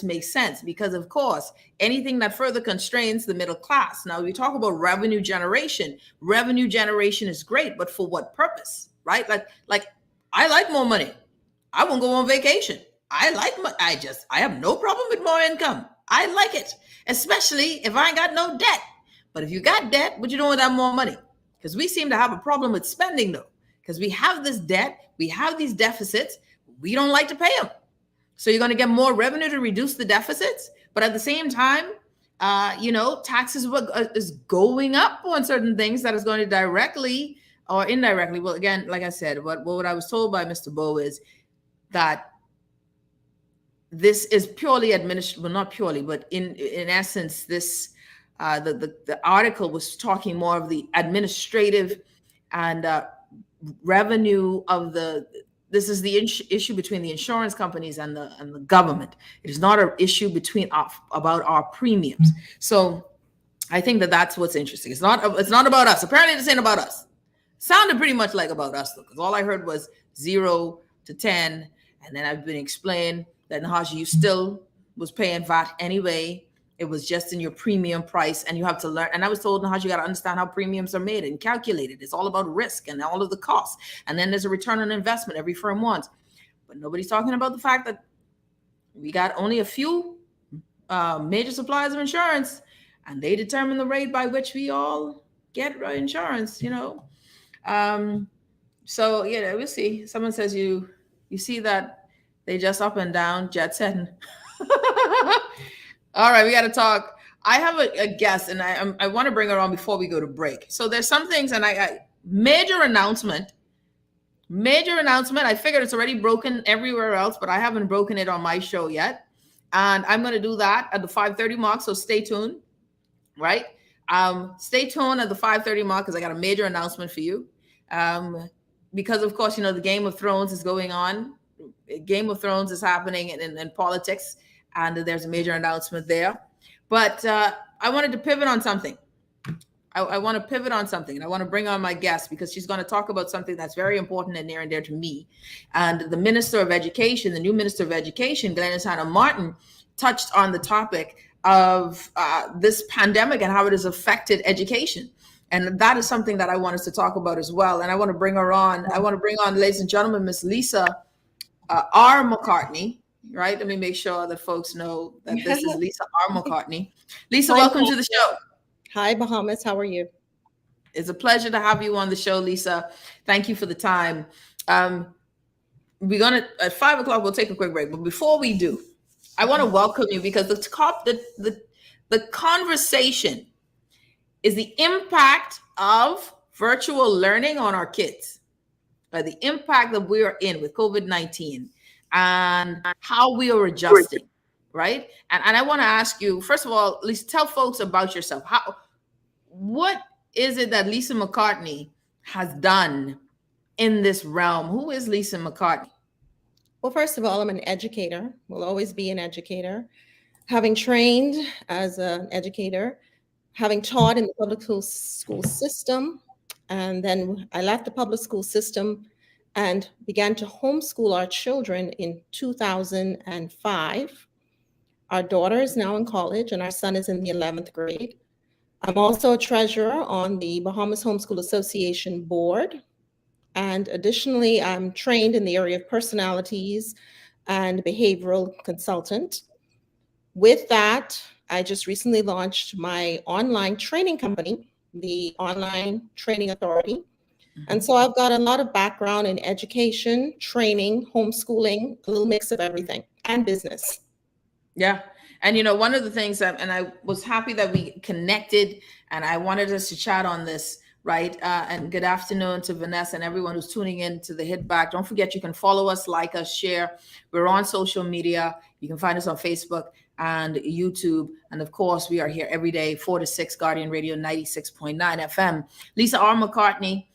Speaker 3: makes sense, because of course, anything that further constrains the middle class. Now we talk about revenue generation. Revenue generation is great, but for what purpose, right? Like I like more money. I won't go on vacation. I have no problem with more income. I like it, especially if I ain't got no debt. But if you got debt, what you doing with that more money? Because we seem to have a problem with spending, though, because we have this debt, we have these deficits, we don't like to pay them. So you're going to get more revenue to reduce the deficits, but at the same time, taxes is going up on certain things that is going to directly or indirectly. Well, again, like I said, what I was told by Mr. Bowe is that this is purely administrative, well, not purely, but in essence, this the article was talking more of the administrative and revenue of this is the issue between the insurance companies and the government. It is not an issue about our premiums. So I think that's what's interesting. It's not about us. Apparently this ain't about us. Sounded pretty much like about us, though, because all I heard was 0 to 10. And then I've been explained that Nahashi, you still was paying VAT anyway. It was just in your premium price, and you have to learn. And I was told, Nahashi, you got to understand how premiums are made and calculated. It's all about risk and all of the costs. And then there's a return on investment every firm wants. But nobody's talking about the fact that we got only a few major suppliers of insurance, and they determine the rate by which we all get insurance, So, we'll see. Someone says you see that they just up and down, jet setting. All right, we got to talk. I have a guest, and I want to bring her on before we go to break. So there's some things, and major announcement. I figured it's already broken everywhere else, but I haven't broken it on my show yet. And I'm going to do that at the 5:30 mark, so stay tuned, right? Stay tuned at the 5:30 mark because I got a major announcement for you. Because, of course, the Game of Thrones is going on. Game of Thrones is happening in politics, and there's a major announcement there. But I wanted to pivot on something. I want to pivot on something, and I want to bring on my guest because she's going to talk about something that's very important and near and dear to me. And the Minister of Education, the new Minister of Education, Cleanest Martin, touched on the topic of this pandemic and how it has affected education. And that is something that I want us to talk about as well. And I want to bring her on. I want to bring on, ladies and gentlemen, Miss Lisa R. Mccartney, right? Let me make sure that folks know that this is Lisa R. Mccartney. Lisa, welcome to the show.
Speaker 7: Hi, Bahamas. How are you?
Speaker 3: It's a pleasure to have you on the show, Lisa. Thank you for the time. We're going to, at 5 o'clock, we'll take a quick break. But before we do, I want to welcome you because the conversation is the impact of virtual learning on our kids. the impact that we are in with COVID-19 and how we are adjusting, right? And I want to ask you, first of all, at least tell folks about yourself. What is it that Lisa Mccartney has done in this realm? Who is Lisa Mccartney?
Speaker 7: Well, first of all, I'm an educator, will always be an educator. Having trained as an educator, having taught in the public school system, and then I left the public school system and began to homeschool our children in 2005. Our daughter is now in college and our son is in the 11th grade. I'm also a treasurer on the Bahamas Homeschool Association board. And additionally, I'm trained in the area of personalities and behavioral consultant. With that, I just recently launched my online training company, the Online Training Authority. And so I've got a lot of background in education, training, homeschooling, a little mix of everything, and business.
Speaker 3: Yeah. And, you know, one of the things that, and I was happy that we connected and I wanted us to chat on this, right? And good afternoon to Vanessa and everyone who's tuning in to the Hit Back. Don't forget, you can follow us, like us, share. We're on social media. You can find us on Facebook and YouTube. And of course, we are here every day, 4 to 6, Guardian Radio 96.9 FM. Lisa R. McCartney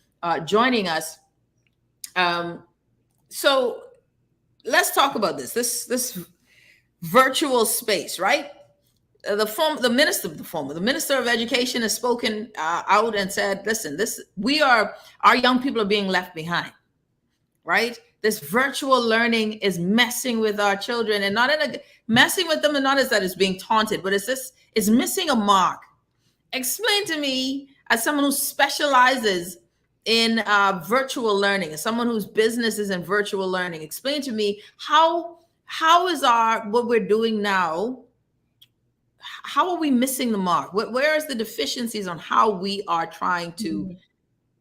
Speaker 3: joining us. So let's talk about this virtual space, right? The minister of education has spoken out and said, listen, our young people are being left behind, right? This virtual learning is messing with our children, and messing with them, and not as that it's being taunted, but it's missing a mark. Explain to me, as someone who specializes in virtual learning, as someone whose business is in virtual learning, explain to me how is what we're doing now, how are we missing the mark? Where is the deficiencies on how we are trying to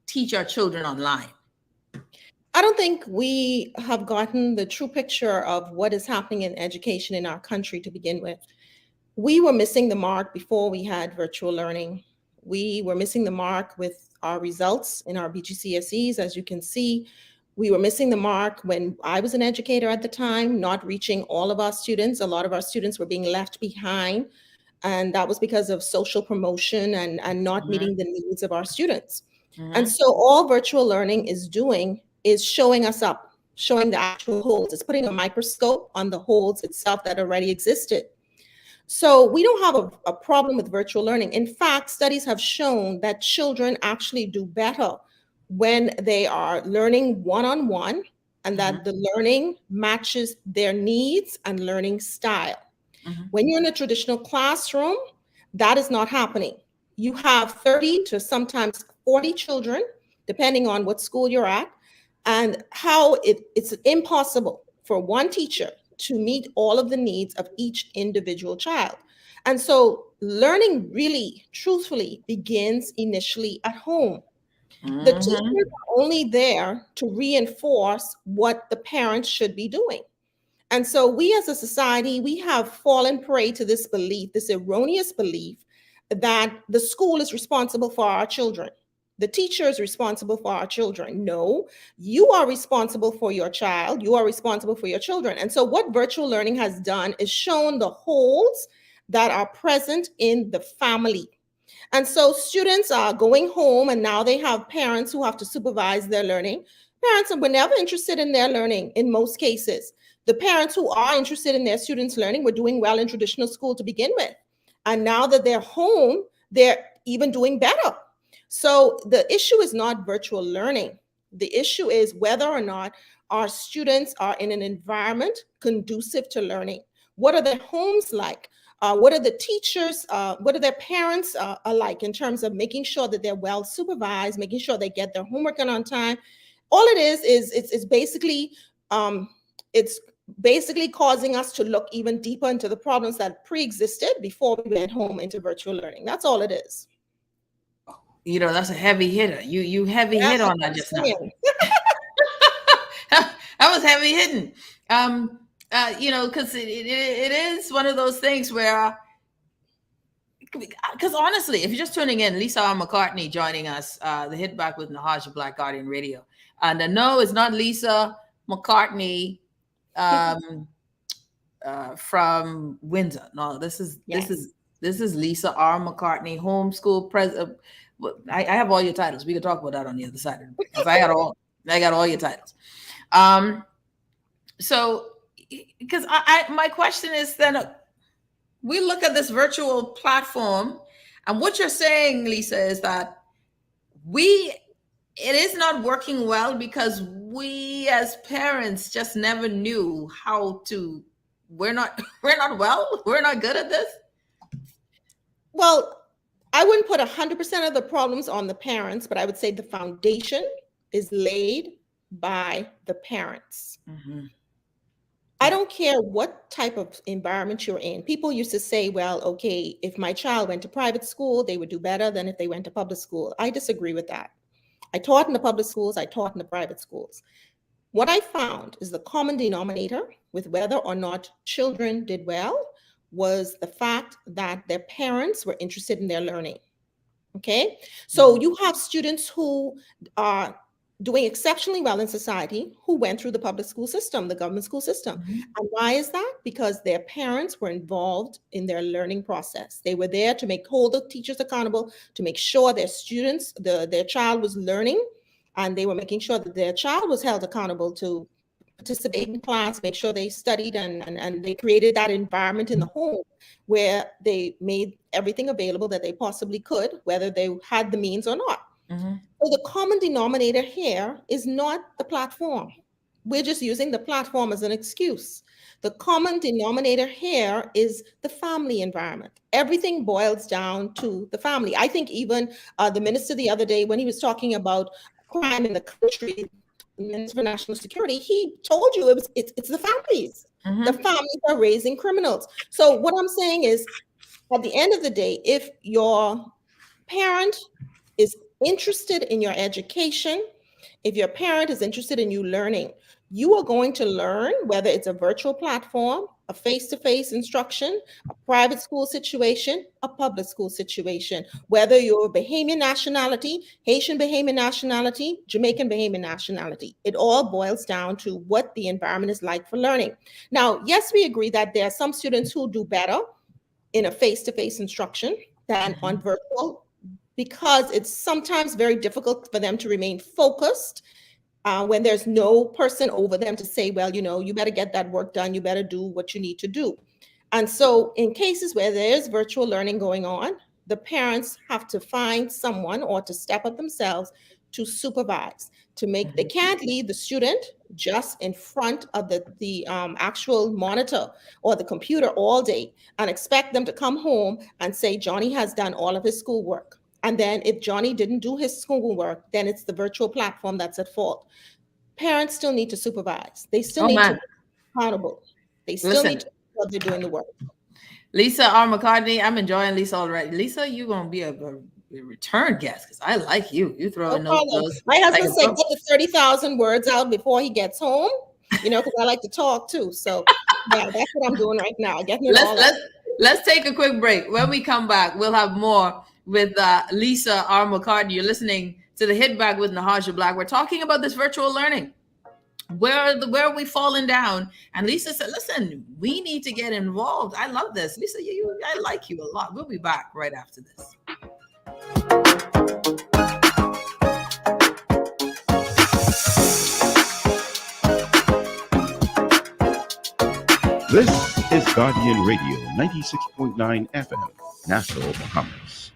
Speaker 3: teach our children online?
Speaker 7: I don't think we have gotten the true picture of what is happening in education in our country to begin with. We were missing the mark before we had virtual learning. We were missing the mark with our results in our BGCSEs, as you can see. We were missing the mark when I was an educator at the time, not reaching all of our students. A lot of our students were being left behind, and that was because of social promotion and not meeting the needs of our students. And so all virtual learning is doing is showing us up, showing the actual holes. It's putting a microscope on the holes itself that already existed. So we don't have a problem with virtual learning. In fact, studies have shown that children actually do better when they are learning one-on-one, and that the learning matches their needs and learning style. When you're in a traditional classroom, that is not happening. You have 30 to sometimes 40 children, depending on what school you're at, and how it's impossible for one teacher to meet all of the needs of each individual child. And so learning really, truthfully, begins initially at home. The teachers are only there to reinforce what the parents should be doing. And so we as a society, we have fallen prey to this belief, this erroneous belief that the school is responsible for our children. The teacher is responsible for our children. No, you are responsible for your child. You are responsible for your children. And so what virtual learning has done is shown the holes that are present in the family. And so students are going home, and now they have parents who have to supervise their learning. Parents were never interested in their learning in most cases. The parents who are interested in their students' learning were doing well in traditional school to begin with. And now that they're home, they're even doing better. So the issue is not virtual learning. The issue is whether or not our students are in an environment conducive to learning. What are their homes like? What are the teachers, what are their parents like in terms of making sure that they're well supervised, making sure they get their homework done on time? All it is it's basically causing us to look even deeper into the problems that pre-existed before we went home into virtual learning. That's all it is.
Speaker 3: You know, that's a heavy hitter. You heavy hit on that just now. That was heavy hitting. You know, because it is one of those things where, because honestly, if you're just tuning in, Lisa R. McCartney joining us, the Hit Back with Nahaja Black, Guardian Radio. And no, it's not Lisa McCartney from Windsor. No, this is Lisa R. McCartney, homeschool president. I have all your titles. We can talk about that on the other side of the break, because I got all your titles. So, because my question is then, we look at this virtual platform, and what you're saying, Lisa, is that it is not working well because we as parents just never knew how to. We're not well. We're not good at this.
Speaker 7: Well, I wouldn't put 100% of the problems on the parents, but I would say the foundation is laid by the parents.
Speaker 3: Mm-hmm.
Speaker 7: I don't care what type of environment you're in. People used to say, well, okay, if my child went to private school, they would do better than if they went to public school. I disagree with that. I taught in the public schools, I taught in the private schools. What I found is the common denominator with whether or not children did well was the fact that their parents were interested in their learning. Okay, so you have students who are doing exceptionally well in society who went through the public school system, the government school system.
Speaker 3: Mm-hmm.
Speaker 7: And why is that? Because their parents were involved in their learning process. They were there to hold the teachers accountable, to make sure their students, their child was learning, and they were making sure that their child was held accountable to participate in class, make sure they studied, and they created that environment in the home where they made everything available that they possibly could, whether they had the means or not.
Speaker 3: Mm-hmm.
Speaker 7: So the common denominator here is not the platform. We're just using the platform as an excuse. The common denominator here is the family environment. Everything boils down to the family. I think even the minister the other day, when he was talking about crime in the country, the Minister for National Security, he told you it's the families.
Speaker 3: Mm-hmm.
Speaker 7: The families are raising criminals. So what I'm saying is, at the end of the day, if your parent is interested in your education, if your parent is interested in you learning, you are going to learn, whether it's a virtual platform, a face-to-face instruction, a private school situation, a public school situation, whether you're Bahamian nationality, Haitian Bahamian nationality, Jamaican Bahamian nationality. It all boils down to what the environment is like for learning. Now, yes, we agree that there are some students who do better in a face-to-face instruction than on virtual, because it's sometimes very difficult for them to remain focused when there's no person over them to say, well, you better get that work done, you better do what you need to do. And so in cases where there's virtual learning going on, the parents have to find someone or to step up themselves to supervise, they can't leave the student just in front of the actual monitor or the computer all day and expect them to come home and say, Johnny has done all of his schoolwork. And then if Johnny didn't do his schoolwork, then it's the virtual platform that's at fault. Parents still need to supervise. They still need to be accountable. They still need to know what they're doing the work.
Speaker 3: Lisa R. McCartney, I'm enjoying Lisa already. Lisa, you're going to be a return guest because I like you. You throw in those.
Speaker 7: My husband said get the 30,000 words out before he gets home, because I like to talk too. So yeah, that's what I'm doing right now. Getting it all out.
Speaker 3: Let's take a quick break. When we come back, we'll have more with Lisa R. McCartney. You're listening to the Hit Back with Nahaja Black. We're talking about this virtual learning. Where are we falling down? And Lisa said, listen, we need to get involved. I love this. Lisa, I like you a lot. We'll be back right after this.
Speaker 6: This is Guardian Radio 96.9 FM, Nassau, Bahamas.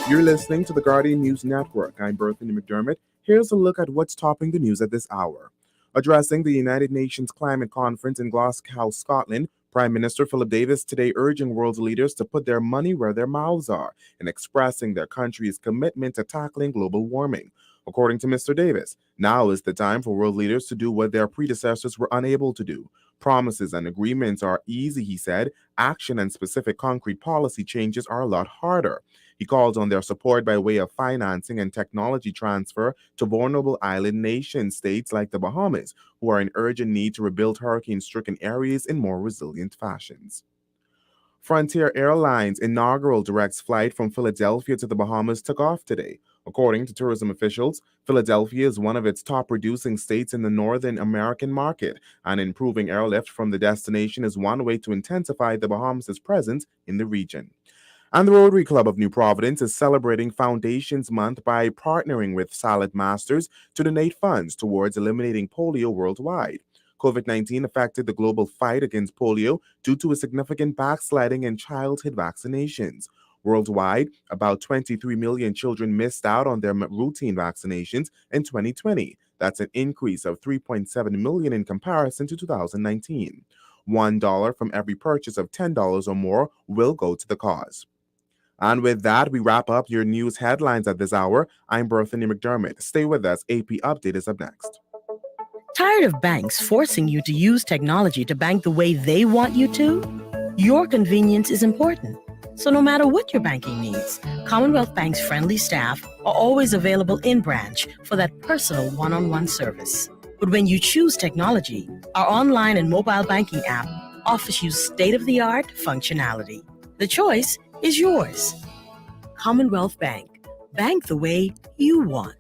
Speaker 8: You're listening to the Guardian News Network. I'm Berthany McDermott. Here's a look at what's topping the news at this hour. Addressing the United Nations Climate Conference in Glasgow, Scotland, Prime Minister Philip Davis today urging world leaders to put their money where their mouths are and expressing their country's commitment to tackling global warming. According to Mr. Davis, now is the time for world leaders to do what their predecessors were unable to do. Promises and agreements are easy, he said. Action and specific concrete policy changes are a lot harder. He called on their support by way of financing and technology transfer to vulnerable island nation states like the Bahamas, who are in urgent need to rebuild hurricane-stricken areas in more resilient fashions. Frontier Airlines' inaugural direct flight from Philadelphia to the Bahamas took off today. According to tourism officials, Philadelphia is one of its top producing states in the Northern American market, and improving airlift from the destination is one way to intensify the Bahamas' presence in the region. And the Rotary Club of New Providence is celebrating Foundations Month by partnering with Salad Masters to donate funds towards eliminating polio worldwide. COVID-19 affected the global fight against polio due to a significant backsliding in childhood vaccinations. Worldwide, about 23 million children missed out on their routine vaccinations in 2020. That's an increase of 3.7 million in comparison to 2019. $1 from every purchase of $10 or more will go to the cause. And with that, we wrap up your news headlines at this hour. I'm Berthany McDermott. Stay with us. AP Update is up next.
Speaker 9: Tired of banks forcing you to use technology to bank the way they want you to? Your convenience is important. So no matter what your banking needs, Commonwealth Bank's friendly staff are always available in branch for that personal one-on-one service. But when you choose technology, our online and mobile banking app offers you state-of-the-art functionality. The choice is yours. Commonwealth Bank. Bank the way you want.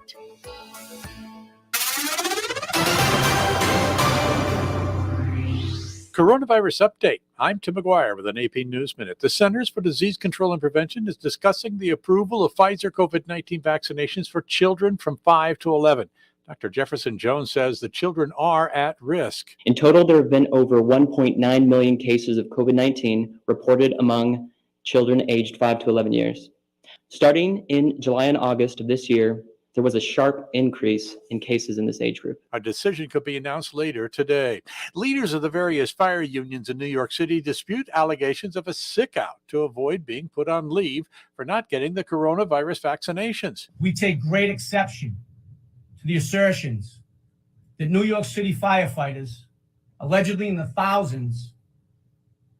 Speaker 10: Coronavirus update. I'm Tim McGuire with an AP News Minute. The Centers for Disease Control and Prevention is discussing the approval of Pfizer COVID-19 vaccinations for children from 5 to 11. Dr. Jefferson Jones says the children are at risk.
Speaker 11: In total, there have been over 1.9 million cases of COVID-19 reported among children aged 5 to 11 years. Starting in July and August of this year, there was a sharp increase in cases in this age group.
Speaker 10: A decision could be announced later today. Leaders of the various fire unions in New York City dispute allegations of a sick-out to avoid being put on leave for not getting the coronavirus vaccinations.
Speaker 12: We take great exception to the assertions that New York City firefighters, allegedly in the thousands,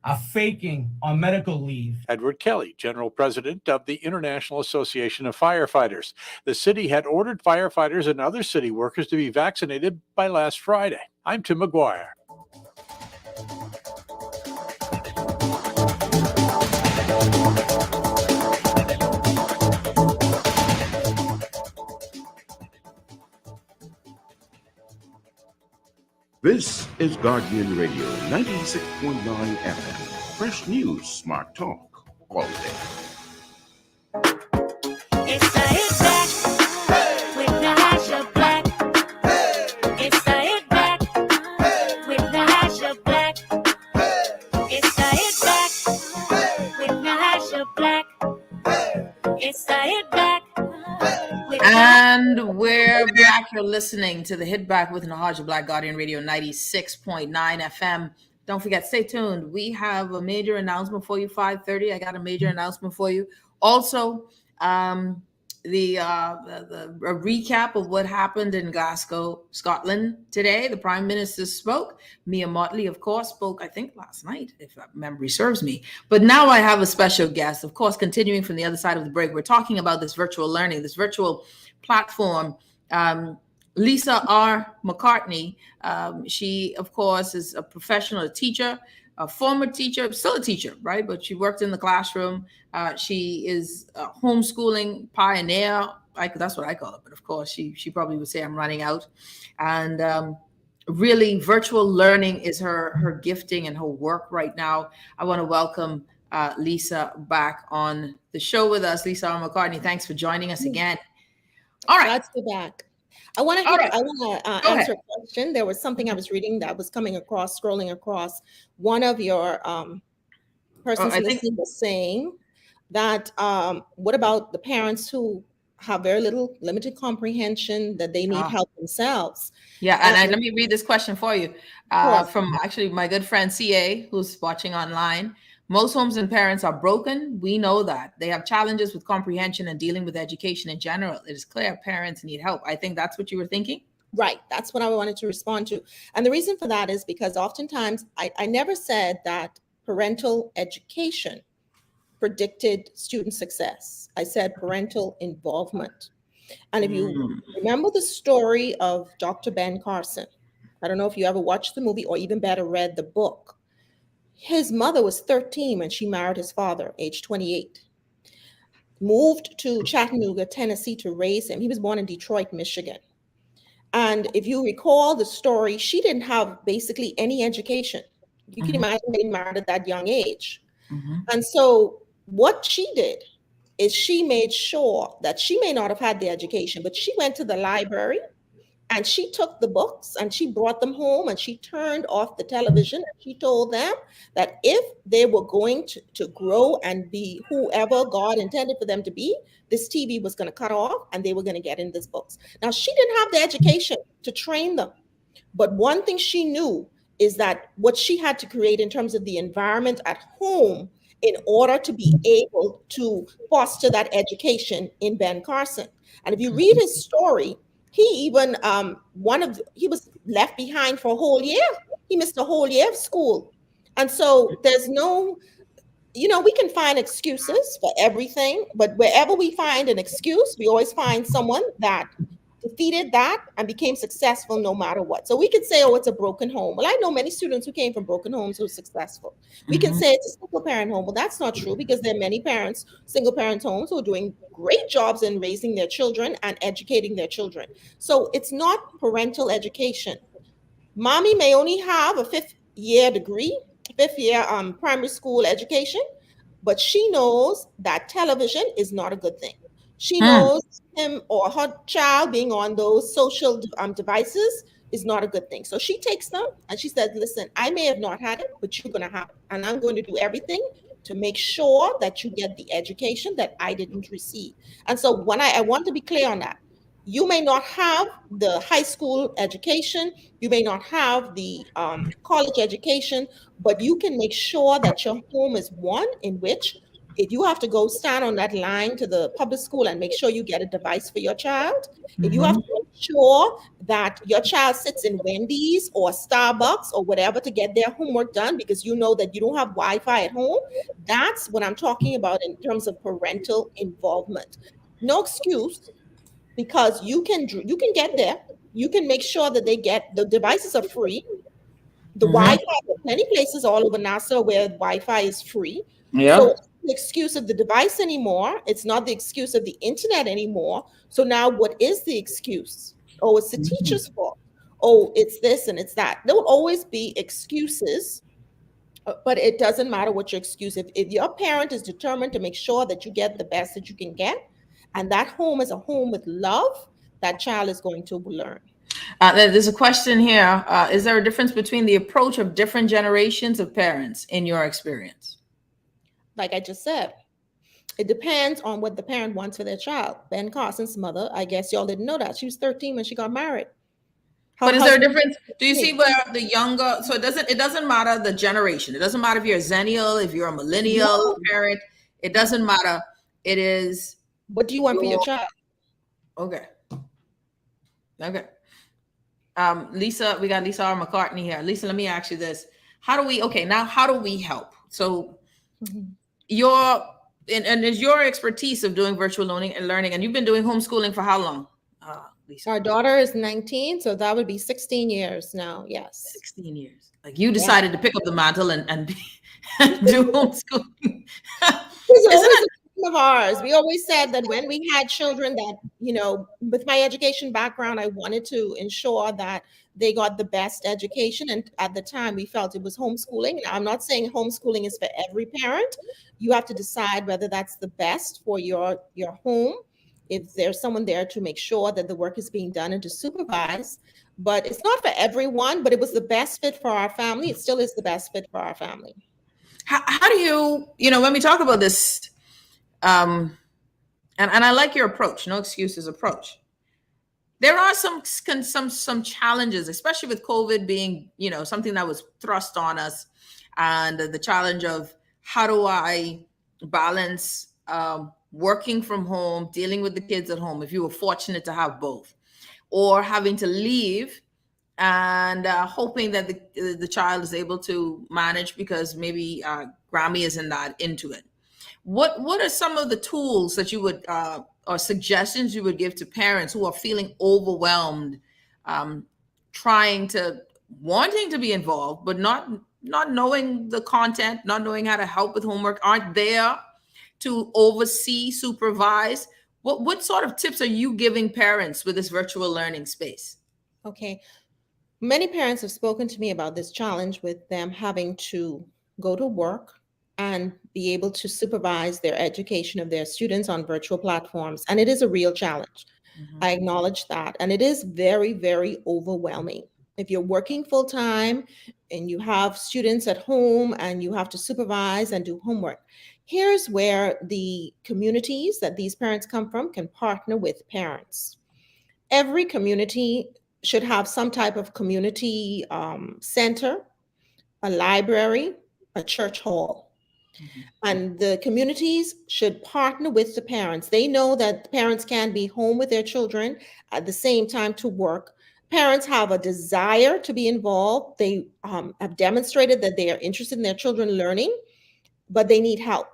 Speaker 12: are faking on medical leave.
Speaker 10: Edward Kelly, General President of the International Association of Firefighters. The city had ordered firefighters and other city workers to be vaccinated by last Friday. I'm Tim McGuire.
Speaker 6: This is Guardian Radio 96.9 FM. Fresh news, smart talk, all day.
Speaker 1: It's the hit back with the hash of black. It's the hit back with the hash of black. It's the hit back with the hash of black. It's the hit back.
Speaker 3: And we're back. You're listening to the Hit Back with Nahaja Black, Guardian Radio 96.9 FM. Don't forget, stay tuned. We have a major announcement for you, 5:30. I got a major announcement for you. Also, a recap of what happened in Glasgow, Scotland today. The Prime Minister spoke. Mia Mottley, of course, spoke, I think, last night, if memory serves me. But now I have a special guest, of course, continuing from the other side of the break. We're talking about this virtual learning, this virtual platform. Lisa R. Mccartney, she, of course, is a professional teacher, a former teacher, still a teacher, right? But she worked in the classroom. She is a homeschooling pioneer. That's what I call it. But of course, she probably would say I'm running out. And really, virtual learning is her gifting and her work right now. I want to welcome Lisa back on the show with us. Lisa R. Mccartney, thanks for joining us again. All right.
Speaker 7: Let's go back. I want to answer a question. There was something I was reading that was scrolling across. One of your persons listening was saying that what about the parents who have very limited comprehension, that they need help themselves?
Speaker 3: Yeah, and let me read this question for you from actually my good friend CA, who's watching online. Most homes and parents are broken. We know that. They have challenges with comprehension and dealing with education in general. It is clear parents need help. I think that's what you were thinking.
Speaker 7: Right. That's what I wanted to respond to. And the reason for that is because oftentimes I never said that parental education predicted student success. I said parental involvement. And if you remember the story of Dr. Ben Carson, I don't know if you ever watched the movie or even better read the book. His mother was 13 when she married his father, age 28. Moved to Chattanooga, Tennessee to raise him. He was born in Detroit, Michigan. And if you recall the story, she didn't have basically any education. You can imagine being married at that young age. And so what she did is she made sure that she may not have had the education, but she went to the library and she took the books and she brought them home and she turned off the television and she told them that if they were going to grow and be whoever God intended for them to be, this TV was going to cut off and they were going to get in these books. Now, she didn't have the education to train them. But one thing she knew is that what she had to create in terms of the environment at home in order to be able to foster that education in Ben Carson. And if you read his story, he even he was left behind for a whole year. He missed a whole year of school. And so there's no, we can find excuses for everything, but wherever we find an excuse, we always find someone that defeated that and became successful no matter what. So we could say, oh, it's a broken home. Well, I know many students who came from broken homes who are successful. We can say it's a single parent home. Well, that's not true because there are many parents, single parent homes who are doing great jobs in raising their children and educating their children. So it's not parental education. Mommy may only have a fifth year primary school education, but she knows that television is not a good thing. She knows him or her child being on those social devices is not a good thing. So she takes them and she says, listen, I may have not had it, but you're going to have it. And I'm going to do everything to make sure that you get the education that I didn't receive. And so when I want to be clear on that, you may not have the high school education, you may not have the college education, but you can make sure that your home is one in which if you have to go stand on that line to the public school and make sure you get a device for your child, if you have to make sure that your child sits in Wendy's or Starbucks or whatever to get their homework done because you know that you don't have Wi-Fi at home, that's what I'm talking about in terms of parental involvement. No excuse, because you can get there. You can make sure that the devices are free. The Wi-Fi, there are many places all over NASA where Wi-Fi is free.
Speaker 3: Yeah.
Speaker 7: So it's not the excuse of the device anymore. It's not the excuse of the internet anymore. So now what is the excuse? Oh, it's the teacher's fault. Oh, it's this and it's that. There will always be excuses, but it doesn't matter what your excuse. If your parent is determined to make sure that you get the best that you can get, and that home is a home with love, that child is going to learn.
Speaker 3: There's a question here. Is there a difference between the approach of different generations of parents in your experience?
Speaker 7: Like I just said, it depends on what the parent wants for their child. Ben Carson's mother, I guess y'all didn't know that. She was 13 when she got married.
Speaker 3: But is there a difference? Do you see where the younger, so it doesn't matter the generation. It doesn't matter if you're a Zennial, if you're a millennial parent. It doesn't matter. It is.
Speaker 7: What do you want for your child?
Speaker 3: Okay. Lisa, we got Lisa R. Mccartney here. Lisa, let me ask you this. How do we help? So and is your expertise of doing virtual learning, and you've been doing homeschooling for how long? Lisa?
Speaker 7: Our daughter is 19, so that would be 16 years now. Yes.
Speaker 3: 16 years. Like you decided to pick up the mantle and do homeschooling.
Speaker 7: Of ours. We always said that when we had children that, with my education background, I wanted to ensure that they got the best education. And at the time we felt it was homeschooling. Now, I'm not saying homeschooling is for every parent. You have to decide whether that's the best for your home. If there's someone there to make sure that the work is being done and to supervise, but it's not for everyone, but it was the best fit for our family. It still is the best fit for our family.
Speaker 3: How do you, when we talk about this, and I like your approach, no excuses approach. There are some challenges, especially with COVID being, something that was thrust on us, and the challenge of how do I balance working from home, dealing with the kids at home, if you were fortunate to have both, or having to leave and hoping that the child is able to manage because maybe Grammy isn't that into it. What are some of the tools that you would or suggestions you would give to parents who are feeling overwhelmed, wanting to be involved, but not not knowing the content, not knowing how to help with homework, aren't there to oversee, supervise. What sort of tips are you giving parents with this virtual learning space?
Speaker 7: Okay. Many parents have spoken to me about this challenge with them having to go to work and be able to supervise their education of their students on virtual platforms. And it is a real challenge. I acknowledge that. And it is very, very overwhelming. If you're working full time and you have students at home and you have to supervise and do homework, here's where the communities that these parents come from can partner with parents. Every community should have some type of community center, a library, a church hall. And the communities should partner with the parents. They know that parents can be home with their children at the same time to work. Parents have a desire to be involved. They have demonstrated that they are interested in their children learning, but they need help.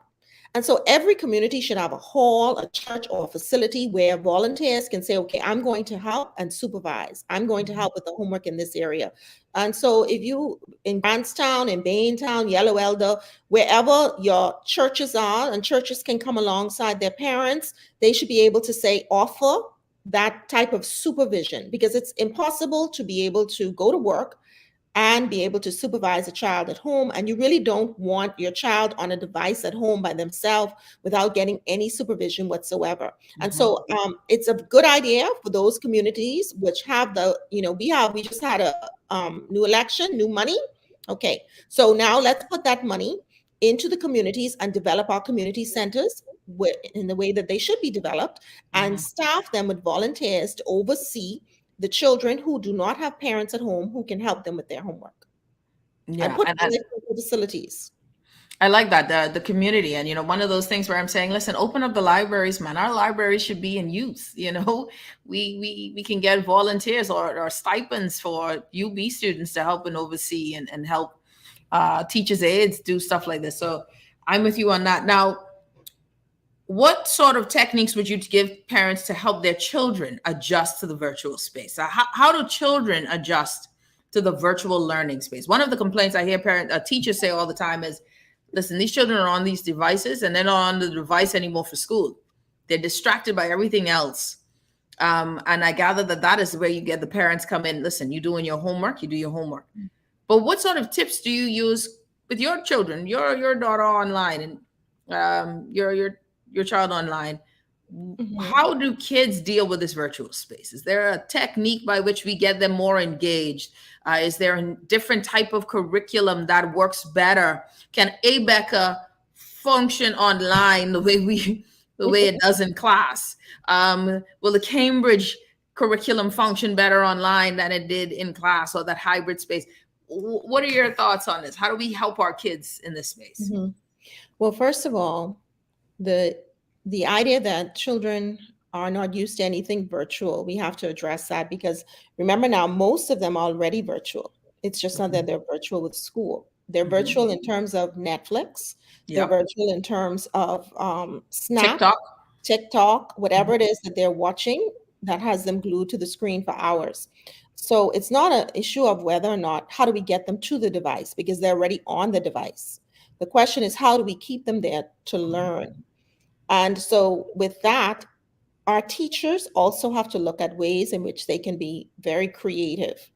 Speaker 7: And so every community should have a hall, a church, or a facility where volunteers can say, okay, I'm going to help and supervise. I'm going to help with the homework in this area. And so if you, in Grantstown, in Baintown, Yellow Elder, wherever your churches are, and churches can come alongside their parents, they should be able to say, offer that type of supervision, because it's impossible to be able to go to work and be able to supervise a child at home. And you really don't want your child on a device at home by themselves without getting any supervision whatsoever. And so it's a good idea for those communities which have the, we just had a new election, new money. Okay, so now let's put that money into the communities and develop our community centers in the way that they should be developed, and staff them with volunteers to oversee the children who do not have parents at home who can help them with their homework.
Speaker 3: Yeah,
Speaker 7: and put them in facilities.
Speaker 3: I like that, the community. And one of those things where I'm saying, listen, open up the libraries, man. Our libraries should be in use. We can get volunteers or stipends for UB students to help and oversee and help teachers' aides do stuff like this. So I'm with you on that. Now, what sort of techniques would you give parents to help their children adjust to the virtual space? How do children adjust to the virtual learning space? One of the complaints I hear teachers say all the time is, listen, these children are on these devices and they're not on the device anymore for school. They're distracted by everything else. And I gather that is where you get the parents come in. Listen, you're doing your homework, you do your homework. But what sort of tips do you use with your children, your daughter online and your child online? How do kids deal with this virtual space? Is there a technique by which we get them more engaged? Is there a different type of curriculum that works better? Can ABECA function online the way it does in class? Will the Cambridge curriculum function better online than it did in class, or that hybrid space? What are your thoughts on this? How do we help our kids in this space?
Speaker 7: Well, first of all, the idea that children are not used to anything virtual, we have to address that, because remember now, most of them are already virtual. It's just not that they're virtual with school. They're virtual in terms of Netflix. They're virtual in terms of Snap, TikTok, whatever it is that they're watching that has them glued to the screen for hours. So it's not an issue of whether or not, how do we get them to the device, because they're already on the device. The question is, how do we keep them there to learn? And so with that, our teachers also have to look at ways in which they can be very creative.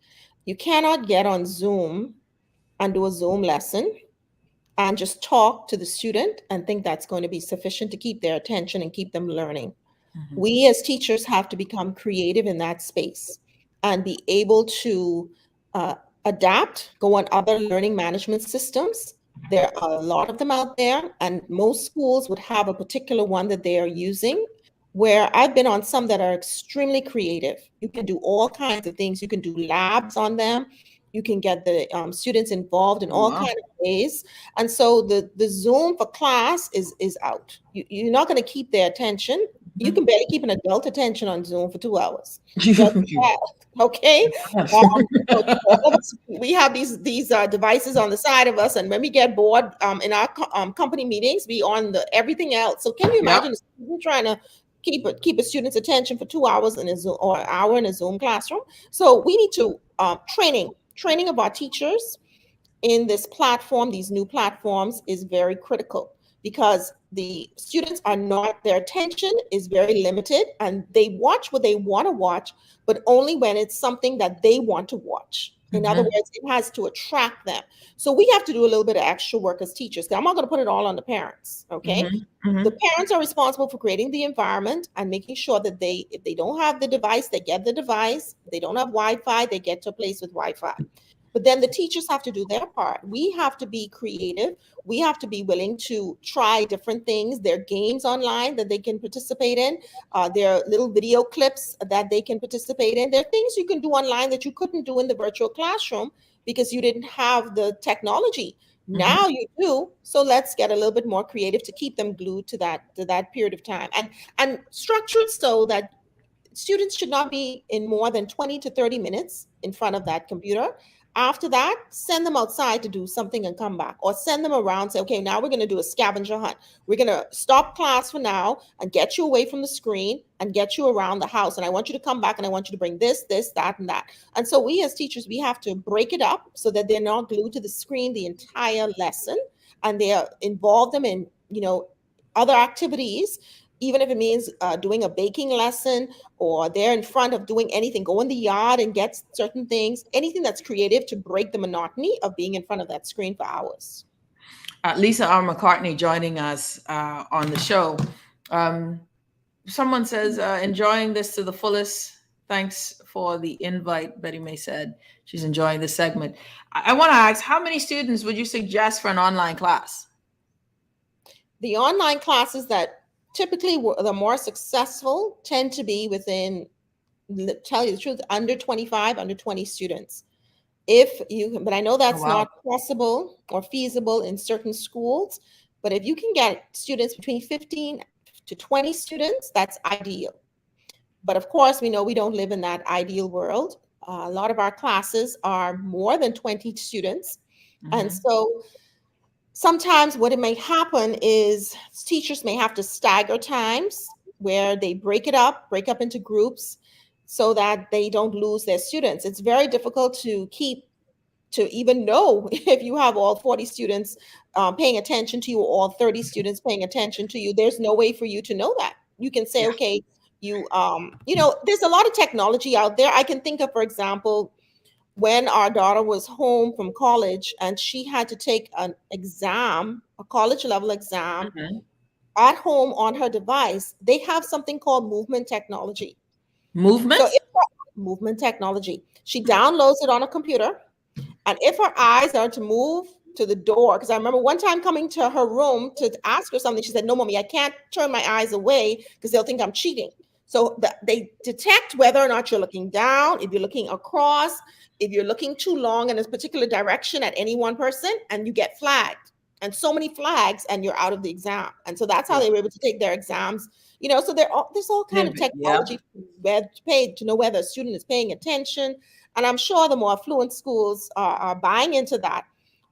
Speaker 7: You cannot get on Zoom and do a Zoom lesson and just talk to the student and think that's going to be sufficient to keep their attention and keep them learning. We as teachers have to become creative in that space and be able to adapt, go on other learning management systems. There are a lot of them out there, and most schools would have a particular one that they are using, where I've been on some that are extremely creative. You can do all kinds of things. You can do labs on them. You can get the students involved in all kinds of ways. And so the Zoom for class is out. You're not going to keep their attention. You can barely keep an adult attention on Zoom for 2 hours. Okay. We have these devices on the side of us, and when we get bored in our company meetings, we on the everything else. So can you imagine trying to keep a student's attention for 2 hours in a Zoom, or an hour in a Zoom classroom? So we need to training of our teachers, in this platform, these new platforms, is very critical because the students are not, their attention is very limited and they watch what they want to watch, but only when it's something that they want to watch. In other words, it has to attract them. So we have to do a little bit of extra work as teachers. I'm not going to put it all on the parents, okay? The parents are responsible for creating the environment and making sure that if they don't have the device, they get the device. If they don't have Wi-Fi, they get to a place with Wi-Fi. But then the teachers have to do their part. We have to be creative. We have to be willing to try different things. There are games online that they can participate in. There are little video clips that they can participate in. There are things you can do online that you couldn't do in the virtual classroom because you didn't have the technology. Now you do. So let's get a little bit more creative to keep them glued to that period of time and structured so that students should not be in more than 20 to 30 minutes in front of that computer. After that, send them outside to do something and come back, or send them around, say, okay, now we're going to do a scavenger hunt. We're going to stop class for now and get you away from the screen and get you around the house. And I want you to come back and I want you to bring this, that, and that. And so we as teachers, we have to break it up so that they're not glued to the screen the entire lesson, and they involve them in, other activities, even if it means doing a baking lesson, or they're in front of doing anything, go in the yard and get certain things, anything that's creative to break the monotony of being in front of that screen for hours.
Speaker 3: Lisa R. McCartney joining us on the show. Someone says, enjoying this to the fullest. Thanks for the invite. Betty May said she's enjoying this segment. I want to ask, how many students would you suggest for an online class?
Speaker 7: The online classes that typically the more successful tend to be within, tell you the truth, under 25, under 20 students. But I know that's not possible or feasible in certain schools, but if you can get students between 15 to 20 students, that's ideal. But of course, we know we don't live in that ideal world. A lot of our classes are more than 20 students. And so sometimes what it may happen is teachers may have to stagger times where they break up into groups so that they don't lose their students. It's very difficult to even know if you have all 40 students paying attention to you, or all 30 students paying attention to you. There's no way for you to know that. You can say, okay, there's a lot of technology out there. I can think of, for example, when our daughter was home from college and she had to take an exam, a college level exam, at home on her device, they have something called movement technology. Movement technology. She downloads it on a computer, and if her eyes are to move to the door, because I remember one time coming to her room to ask her something, she said, "No, mommy, I can't turn my eyes away because they'll think I'm cheating." So they detect whether or not you're looking down, if you're looking across, if you're looking too long in a particular direction at any one person, and you get flagged. And so many flags, and you're out of the exam. And so that's how they were able to take their exams. So there's all kind of technology to know whether a student is paying attention. And I'm sure the more affluent schools are buying into that.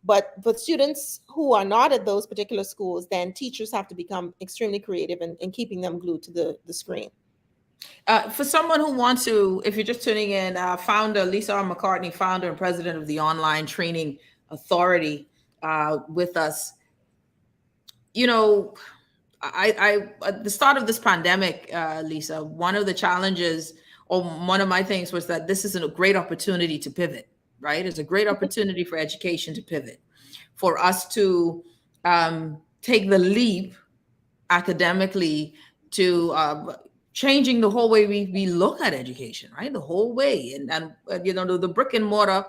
Speaker 7: But for students who are not at those particular schools, then teachers have to become extremely creative in keeping them glued to the screen.
Speaker 3: For someone who wants to, if you're just tuning in, founder Lisa R. McCartney, founder and president of the Online Training Authority, with us. I at the start of this pandemic, Lisa, one of the challenges, or one of my things, was that this is a great opportunity to pivot, right? It's a great opportunity for education to pivot, for us to take the leap academically to changing the whole way we look at education, right? The whole way. And the brick and mortar,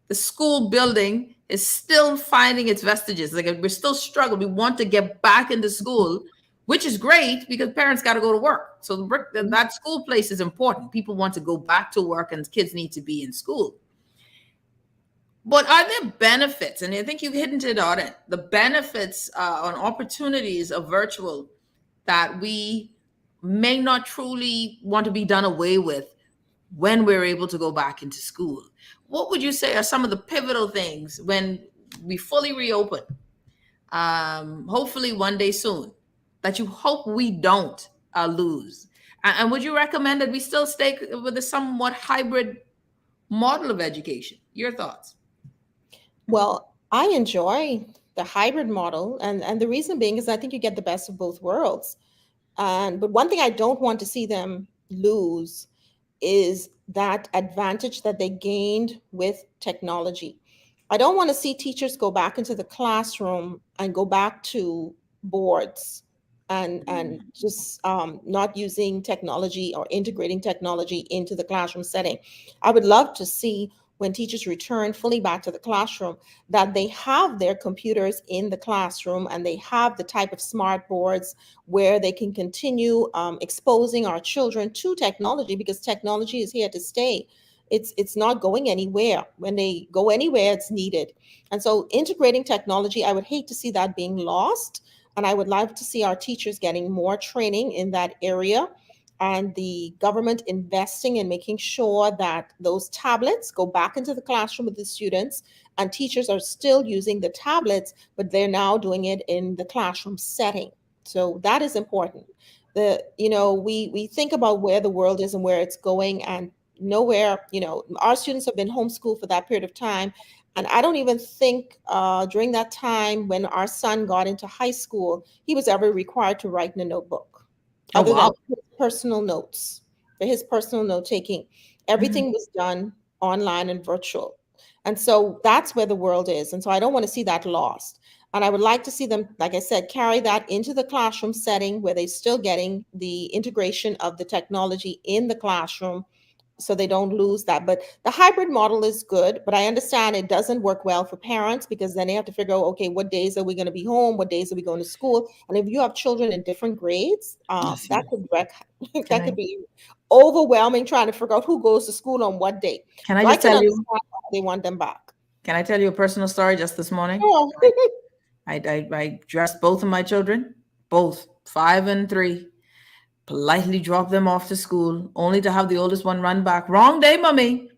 Speaker 3: the school building is still finding its vestiges. Like, we're still struggling. We want to get back into school, which is great because parents got to go to work. So that school place is important. People want to go back to work and kids need to be in school. But are there benefits? And I think you've hinted on it, the benefits on opportunities of virtual that we may not truly want to be done away with when we're able to go back into school. What would you say are some of the pivotal things when we fully reopen, hopefully one day soon, that you hope we don't lose? And would you recommend that we still stay with a somewhat hybrid model of education? Your thoughts?
Speaker 7: Well, I enjoy the hybrid model, and the reason being is I think you get the best of both worlds. And but one thing I don't want to see them lose is that advantage that they gained with technology. I don't want to see teachers go back into the classroom and go back to boards and just not using technology or integrating technology into the classroom setting. I would love to see when teachers return fully back to the classroom that they have their computers in the classroom and they have the type of smart boards where they can continue exposing our children to technology, because technology is here to stay. It's not going anywhere. When they go anywhere, it's needed. And so integrating technology, I would hate to see that being lost. And I would like to see our teachers getting more training in that area, and the government investing in making sure that those tablets go back into the classroom with the students, and teachers are still using the tablets, but they're now doing it in the classroom setting. So that is important. We think about where the world is and where it's going, and nowhere, our students have been homeschooled for that period of time. And I don't even think during that time when our son got into high school, he was ever required to write in a notebook,
Speaker 3: Oh,
Speaker 7: other than
Speaker 3: wow.
Speaker 7: his personal notes, for his personal note taking. Everything was done online and virtual. And so that's where the world is. And so I don't want to see that lost. And I would like to see them, like I said, carry that into the classroom setting where they're still getting the integration of the technology in the classroom, so they don't lose that. But the hybrid model is good, but I understand it doesn't work well for parents, because then they have to figure out, okay, what days are we going to be home? What days are we going to school? And if you have children in different grades, that could wreck, that could be overwhelming trying to figure out who goes to school on what day.
Speaker 3: Can I
Speaker 7: So I
Speaker 3: just
Speaker 7: can
Speaker 3: tell
Speaker 7: understand
Speaker 3: you?
Speaker 7: why they want them back.
Speaker 3: Can I tell you a personal story just this morning?
Speaker 7: Oh.
Speaker 3: I dressed both of my children, both 5 and 3, politely dropped them off to school, only to have the oldest one run back. Wrong day, mommy.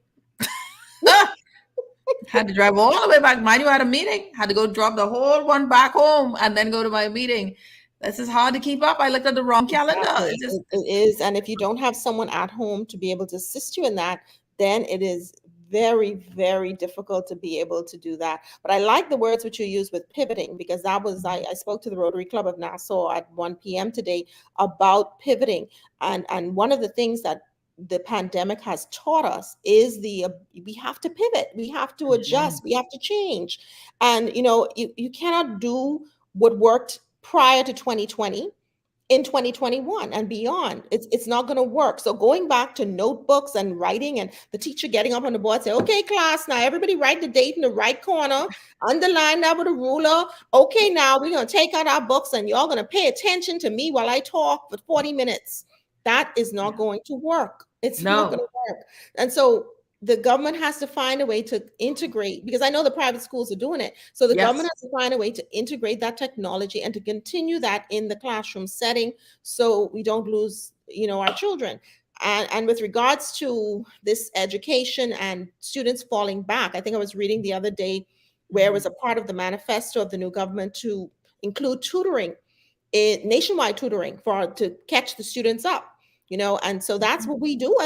Speaker 3: Had to drive all the way back. Mind you, I had a meeting. Had to go drop the whole one back home and then go to my meeting. This is hard to keep up. I looked at the wrong calendar.
Speaker 7: Exactly.
Speaker 3: It's just,
Speaker 7: It is. And if you don't have someone at home to be able to assist you in that, then it is very, very difficult to be able to do that. But I like the words which you use with pivoting, because that was, I spoke to the Rotary Club of Nassau at 1 p.m. today about pivoting. And one of the things that the pandemic has taught us is we have to pivot, we have to adjust, we have to change. And you cannot do what worked prior to 2020 in 2021 and beyond. It's not going to work. So going back to notebooks and writing, and the teacher getting up on the board, say, okay, class, now everybody write the date in the right corner, underline that with a ruler. Okay, now we're going to take out our books and y'all going to pay attention to me while I talk for 40 minutes. That is not going to work. It's not going to work. And so the government has to find a way to integrate, because I know the private schools are doing it. So the government has to find a way to integrate that technology and to continue that in the classroom setting, so we don't lose, our children. And with regards to this education and students falling back, I think I was reading the other day where it was a part of the manifesto of the new government to include tutoring, nationwide tutoring to catch the students up. And so that's what we do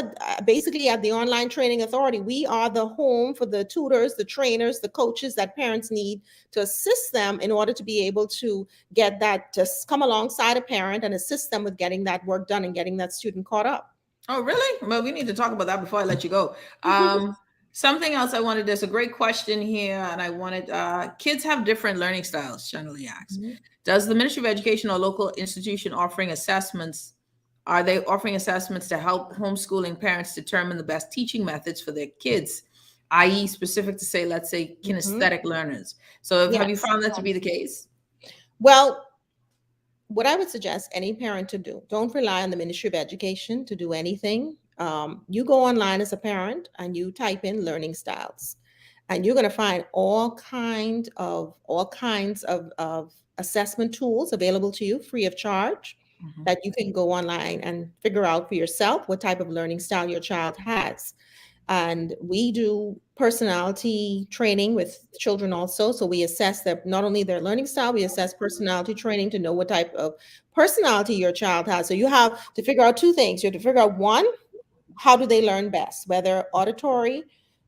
Speaker 7: basically at the Online Training Authority. We are the home for the tutors, the trainers, the coaches that parents need to assist them in order to be able to get that, to come alongside a parent and assist them with getting that work done and getting that student caught up.
Speaker 3: Oh, really? Well, we need to talk about that before I let you go. Something else I wanted, there's a great question here, and I wanted, kids have different learning styles, generally asked. Does the Ministry of Education or local institution offering assessments, are they offering assessments to help homeschooling parents determine the best teaching methods for their kids, i.e. specific to, say, let's say, kinesthetic learners? So have you found that to be the case?
Speaker 7: Well, what I would suggest any parent to do, don't rely on the Ministry of Education to do anything. You go online as a parent and you type in learning styles, and you're going to find all kinds of assessment tools available to you free of charge, that you can go online and figure out for yourself what type of learning style your child has. And we do personality training with children also. So we assess not only their learning style, we assess personality training to know what type of personality your child has. So you have to figure out two things. You have to figure out, one, how do they learn best, whether auditory,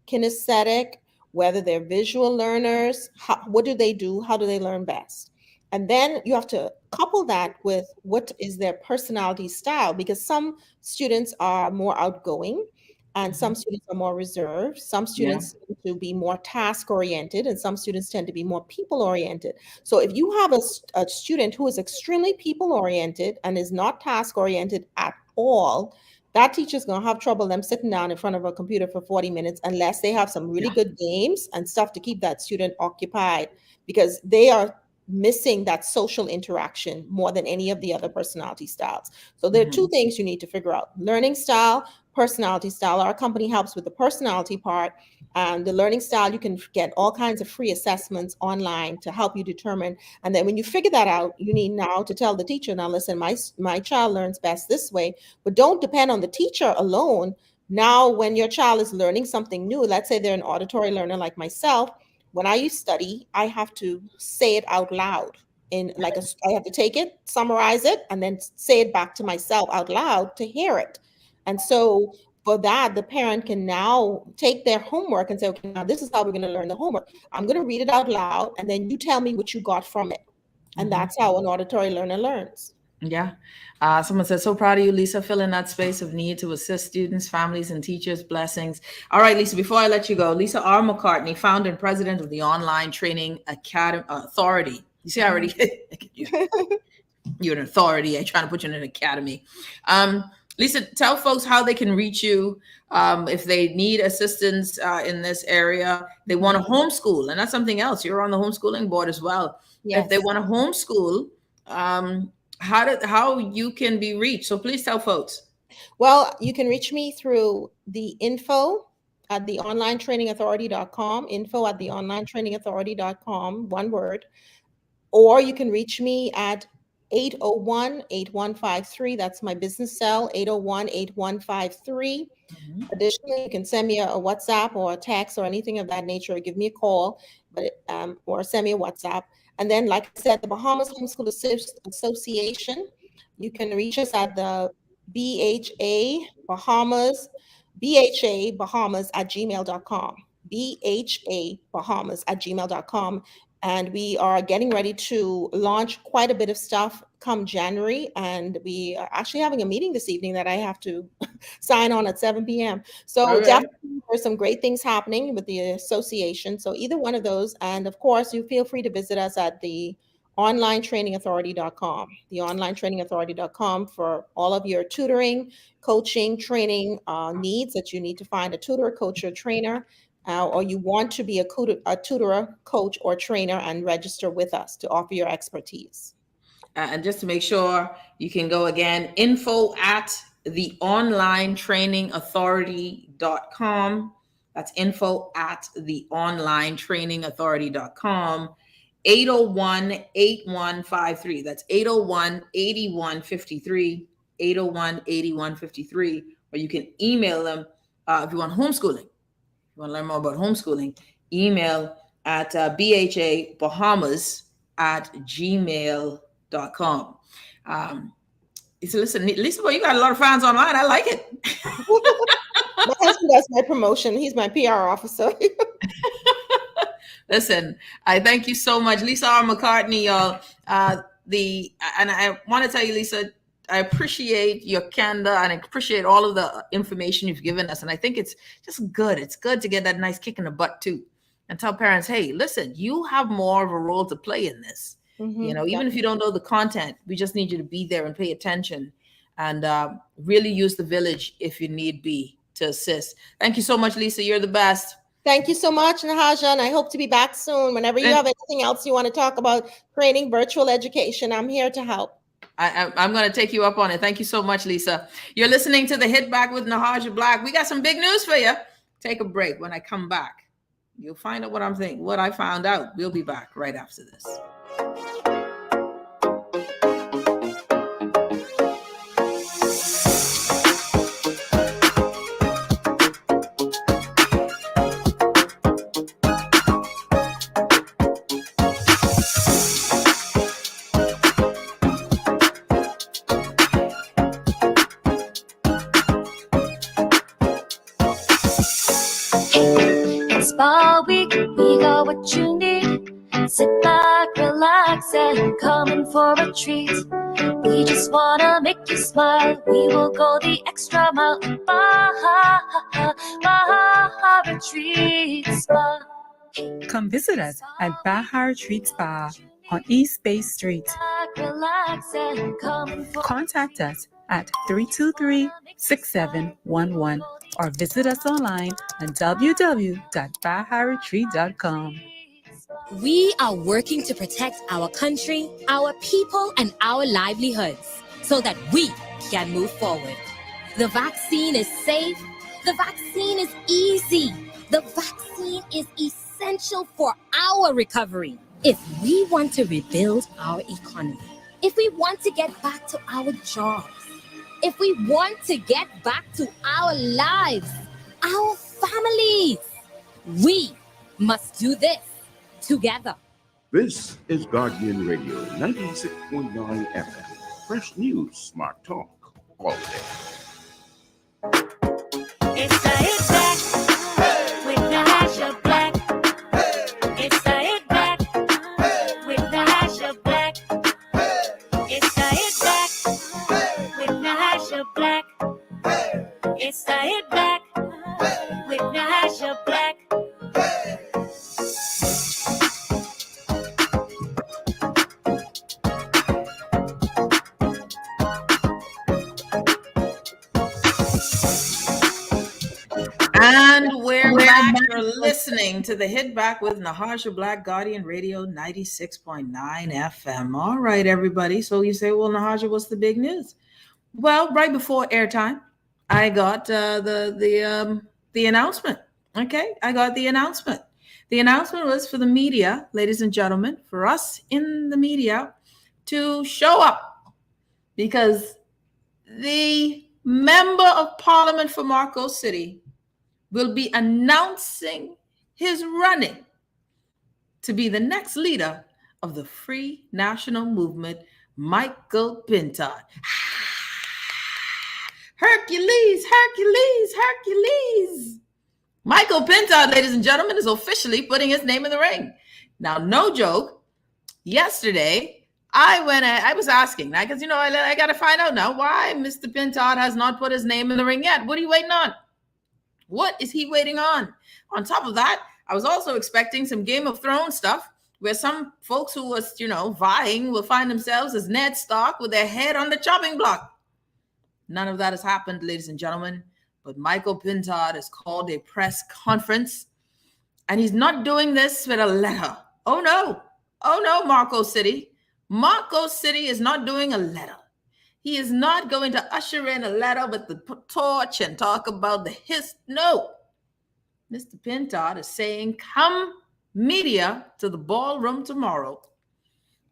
Speaker 7: kinesthetic, whether they're visual learners, what do they do? How do they learn best? And then you have to couple that with what is their personality style, because some students are more outgoing and some students are more reserved. Some students tend to be more task oriented and some students tend to be more people oriented. So if you have a student who is extremely people oriented and is not task oriented at all, that teacher's going to have trouble them sitting down in front of a computer for 40 minutes unless they have some really good games and stuff to keep that student occupied, because they are missing that social interaction more than any of the other personality styles. So there are two things you need to figure out: learning style, personality style. Our company helps with the personality part. The learning style, you can get all kinds of free assessments online to help you determine. And then when you figure that out, you need now to tell the teacher, now listen, my child learns best this way, but don't depend on the teacher alone. Now, when your child is learning something new, let's say they're an auditory learner like myself, when I study, I have to say it out loud. I have to take it, summarize it, and then say it back to myself out loud to hear it. And so for that, the parent can now take their homework and say, okay, now this is how we're going to learn the homework. I'm going to read it out loud, and then you tell me what you got from it. And that's how an auditory learner learns.
Speaker 3: Yeah. Someone said, so proud of you, Lisa, filling that space of need to assist students, families, and teachers. Blessings. All right, Lisa, before I let you go, Lisa R. Mccartney, founder and president of the Online Training Academy Authority. You see, I already, you're an authority. I'm trying to put you in an academy. Lisa, tell folks how they can reach you if they need assistance in this area. They want to homeschool, and that's something else. You're on the homeschooling board as well.
Speaker 7: Yes.
Speaker 3: If they want to homeschool, how you can be reached. So please tell folks.
Speaker 7: Well, you can reach me through the info at the onlinetrainingauthority.com, info at the onlinetrainingauthority.com, one word. Or you can reach me at 801-8153. That's my business cell, 801-8153. Additionally, you can send me a WhatsApp or a text or anything of that nature, or give me a call, or send me a WhatsApp. And then, like I said, the Bahamas Homeschool Association, you can reach us at the BHA Bahamas at gmail.com, BHA@gmail.com. And we are getting ready to launch quite a bit of stuff come January. And we are actually having a meeting this evening that I have to sign on at 7 p.m. So definitely there's some great things happening with the association. So either one of those. And of course, you feel free to visit us at the onlinetrainingauthority.com, the onlinetrainingauthority.com for all of your tutoring, coaching, training needs that you need to find a tutor, coach, or trainer. Or you want to be a tutor, coach, or trainer and register with us to offer your expertise.
Speaker 3: And just to make sure, you can go again, info at the onlinetrainingauthority.com. That's info at the onlinetrainingauthority.com. 801-8153. That's 801-8153, 801-8153. Or you can email them if you want homeschooling. If you want to learn more about homeschooling, email at bha.bahamas@gmail.com. So listen, Lisa, well, you got a lot of fans online. I like it.
Speaker 7: My husband does my promotion. He's my PR officer.
Speaker 3: Listen, I thank you so much, Lisa R. Mccartney, y'all. And I want to tell you, Lisa, I appreciate your candor and I appreciate all of the information you've given us. And I think it's just good. It's good to get that nice kick in the butt too, and tell parents, hey, listen, you have more of a role to play in this. Even if you don't know the content, we just need you to be there and pay attention and really use the village if you need be to assist. Thank you so much, Lisa. You're the best.
Speaker 7: Thank you so much, Nahaja, and I hope to be back soon. Whenever you have anything else you want to talk about training, virtual education, I'm here to help.
Speaker 3: I'm going to take you up on it. Thank you so much, Lisa. You're listening to the Hit Back with Nahaja Black. We got some big news for you. Take a break. When I come back, you'll find out what I found out. We'll be back right after this.
Speaker 1: Spa Week, we got what you need. Sit back, relax, and come in for a treat. We just wanna make you smile. We will go the extra mile. Baja Retreat Spa.
Speaker 13: Come visit us at Baja Retreat Spa on East Bay Street.
Speaker 1: Relax and come in for
Speaker 13: Contact us at 323-6711 or visit us online at www.baharetreat.com.
Speaker 4: We are working to protect our country, our people, and our livelihoods so that we can move forward. The vaccine is safe. The vaccine is easy. The vaccine is essential for our recovery. If we want to rebuild our economy, if we want to get back to our jobs, if we want to get back to our lives, our families, we must do this together.
Speaker 6: This is Guardian Radio 96.9 FM. Fresh news, smart talk, all day.
Speaker 1: It's the hit back with the hash of black. It's the hit back with the hash of black. It's the hit back with the hash of black. It's the hit back with the hash of black.
Speaker 3: And we're back. You're listening to the Hit Back with Nahaja Black, Guardian Radio 96.9 FM. All right, everybody. So you say, well, Nahaja, what's the big news? Well, right before airtime, I got the announcement. Okay, I got the announcement. The announcement was for the media, ladies and gentlemen, for us in the media to show up because the member of parliament for Marcos City will be announcing his running to be the next leader of the Free National Movement, Michael Pintard. Hercules, Hercules, Hercules. Michael Pintard, ladies and gentlemen, is officially putting his name in the ring. Now, no joke, yesterday, I was asking, because, I got to find out now why Mr. Pintard has not put his name in the ring yet. What are you waiting on? What is he waiting on? On top of that, I was also expecting some Game of Thrones stuff where some folks who was, vying will find themselves as Ned Stark with their head on the chopping block. None of that has happened, ladies and gentlemen. But Michael Pintard has called a press conference, and he's not doing this with a letter. Oh, no, Marcos City. Marcos City is not doing a letter. He is not going to usher in a letter with the torch and talk about the No. Mr. Pintard is saying, come media to the ballroom tomorrow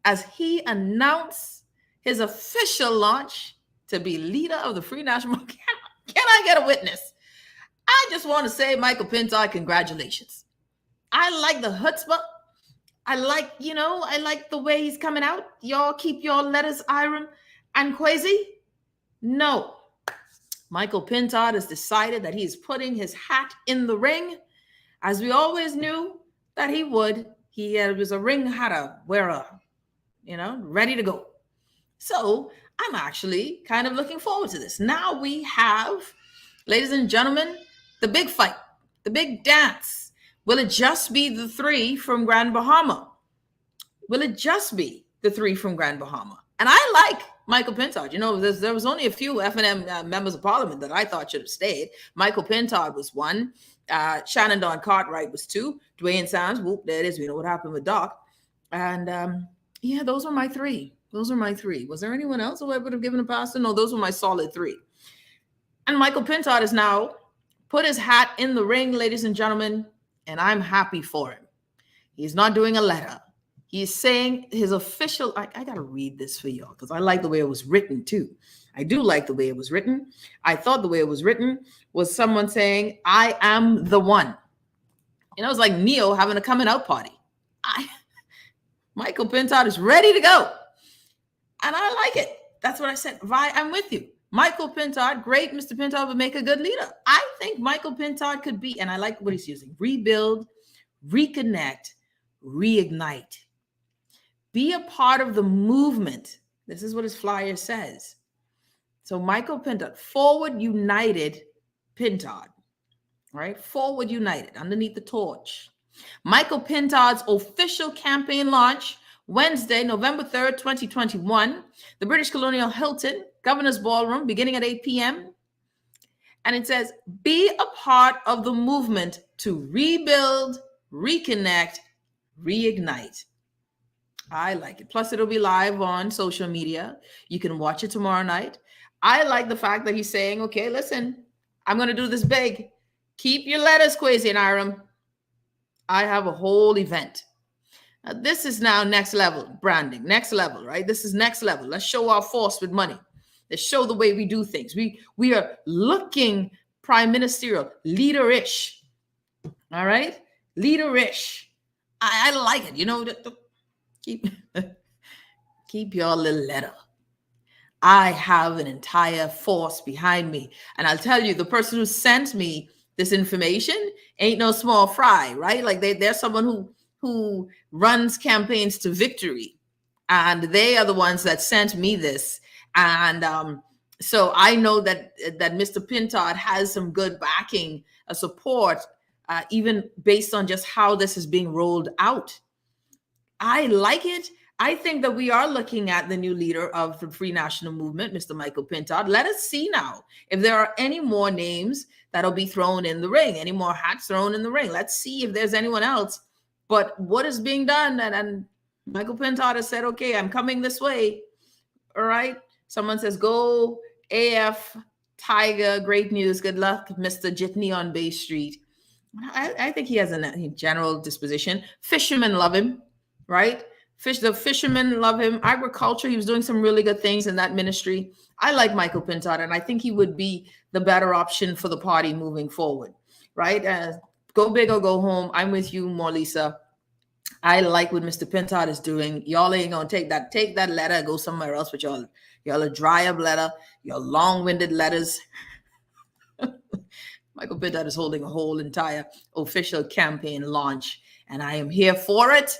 Speaker 3: as he announced his official launch to be leader of the Free National Movement. Can I get a witness? I just want to say, Michael Pintard, congratulations. I like the chutzpah. I like the way he's coming out. Y'all keep your letters, Iram and Kwesi. No. Michael Pintard has decided that he's putting his hat in the ring, as we always knew that he would. He was a ring hatter, wearer, ready to go. So I'm actually kind of looking forward to this. Now we have, ladies and gentlemen, the big fight, the big dance. Will it just be the three from Grand Bahama? Will it just be the three from Grand Bahama? And I like Michael Pintard. There was only a few FNM members of parliament that I thought should have stayed. Michael Pintard was one. Shannon Dawn Cartwright was two. Dwayne Sands, whoop, there it is. We know what happened with Doc. And those were my three. Those are my three. Was there anyone else who I would have given a pass to? No, those were my solid three. And Michael Pintard has now put his hat in the ring, ladies and gentlemen, and I'm happy for him. He's not doing a letter. He's saying his official, I got to read this for y'all because I like the way it was written too. I do like the way it was written. I thought the way it was written was someone saying, I am the one. It was like Neo having a coming out party. Michael Pintard is ready to go. And I like it. That's what I said. Vi, I'm with you. Michael Pintard, great. Mr. Pintard would make a good leader. I think Michael Pintard could be, and I like what he's using, rebuild, reconnect, reignite. Be a part of the movement. This is what his flyer says. So Michael Pintard, Forward United Pintard, right? Forward United, underneath the torch. Michael Pintard's official campaign launch, Wednesday, November 3rd, 2021, the British Colonial Hilton, Governor's Ballroom, beginning at 8 p.m. And it says, be a part of the movement to rebuild, reconnect, reignite. I like it. Plus, it'll be live on social media. You can watch it tomorrow night. I like the fact that he's saying, okay, listen, I'm going to do this big. Keep your letters, Kwesi and Iram. I have a whole event. Now, this is now next level branding, next level, right? This is next level. Let's show our force with money. Let's show the way we do things. We are looking prime ministerial, leaderish. All right? Leaderish. I like it. You know, keep your little letter. I have an entire force behind me. And I'll tell you, the person who sent me this information ain't no small fry, right? Like they're someone who runs campaigns to victory. And they are the ones that sent me this. And so I know that Mr. Pintard has some good backing, support, even based on just how this is being rolled out. I like it. I think that we are looking at the new leader of the Free National Movement, Mr. Michael Pintard. Let us see now if there are any more names that'll be thrown in the ring, any more hats thrown in the ring. Let's see if there's anyone else. But what is being done? And Michael Pintard has said, okay, I'm coming this way. All right. Someone says, go AF Tiger. Great news. Good luck, Mr. Jitney on Bay Street. I think he has a general disposition. Fishermen love him, right? The fishermen love him. Agriculture, he was doing some really good things in that ministry. I like Michael Pintard, and I think he would be the better option for the party moving forward, right? Go big or go home. I'm with you, Morlisa. I like what Mr. Pintard is doing. Y'all ain't gonna take that letter, go somewhere else with y'all a dry up letter, your long-winded letters. Michael Pintard is holding a whole entire official campaign launch, and I am here for it.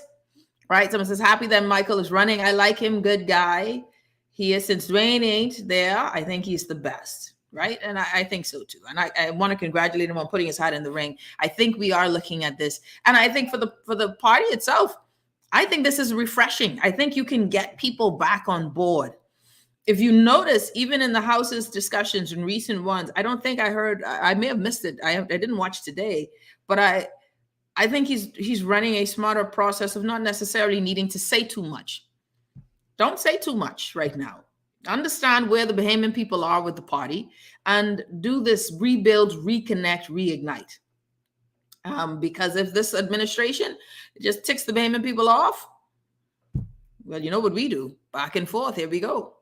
Speaker 3: Right? Someone says, happy that Michael is running. I like him. Good guy. He is. Since Dwayne ain't there, I think he's the best. Right? And I think so too. And I want to congratulate him on putting his hat in the ring. I think we are looking at this. And I think for the party itself, I think this is refreshing. I think you can get people back on board. If you notice, even in the House's discussions in recent ones, I don't think I heard, I may have missed it. I didn't watch today, but I think he's running a smarter process of not necessarily needing to say too much. Don't say too much right now. Understand where the Bahamian people are with the party and do this rebuild, reconnect, reignite. Because if this administration just ticks the Bahamian people off, well, you know what we do. Back and forth. Here we go.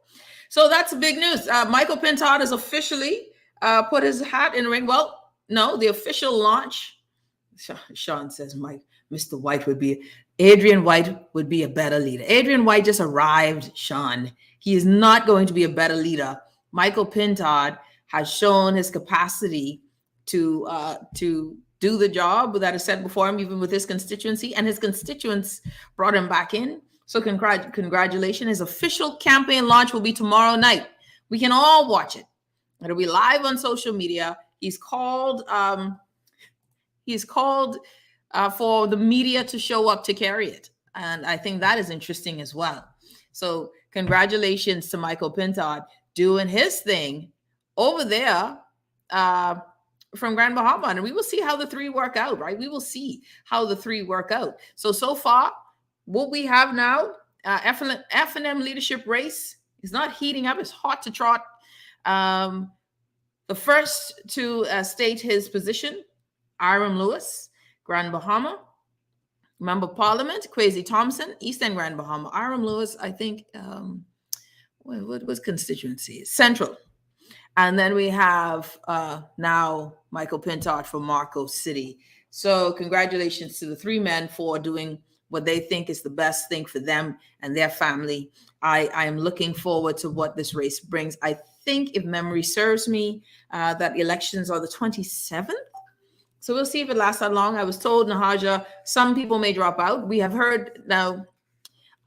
Speaker 3: So that's big news. Michael Pintard has officially put his hat in the ring. Well, no, the official launch. Sean says, Adrian White would be a better leader. Adrian White just arrived, Sean. He is not going to be a better leader. Michael Pintard has shown his capacity to do the job that is set before him, even with his constituency, and his constituents brought him back in. So congratulations. His official campaign launch will be tomorrow night. We can all watch it. It'll be live on social media. He's called for the media to show up to carry it. And I think that is interesting as well. So congratulations to Michael Pintard doing his thing over there from Grand Bahama. And we will see how the three work out, right? We will see how the three work out. So far, what we have now, F&M leadership race is not heating up. It's hot to trot. The first to state his position, Iram Lewis, Grand Bahama. Member of Parliament, Kwesi Thompson, Eastern Grand Bahama. Iram Lewis, I think, what was constituency? Central. And then we have now Michael Pintard from Marco City. So congratulations to the three men for doing what they think is the best thing for them and their family. I am looking forward to what this race brings. I think, if memory serves me, that elections are the 27th. So we'll see if it lasts that long. I was told, Nahaja, some people may drop out. We have heard now.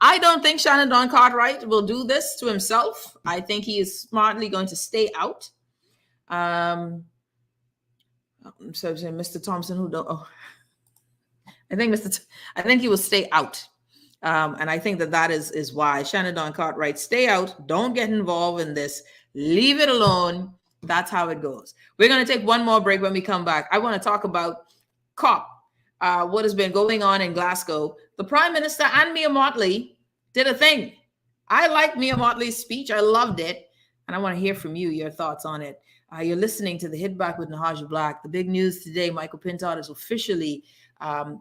Speaker 3: I don't think Shannon Don Cartwright will do this to himself. I think he is smartly going to stay out. So Mr. Thompson, who don't? Oh, I think he will stay out. And I think that is why Shannon Don Cartwright, stay out. Don't get involved in this. Leave it alone. That's how it goes. We're going to take one more break. When we come back, I want to talk about COP, what has been going on in Glasgow. The Prime Minister and Mia Mottley did a thing. I liked Mia Mottley's speech. I loved it. And I want to hear from you, your thoughts on it. You're listening to the Hit Back with Nahaja Black. The big news today, Michael Pintard is officially,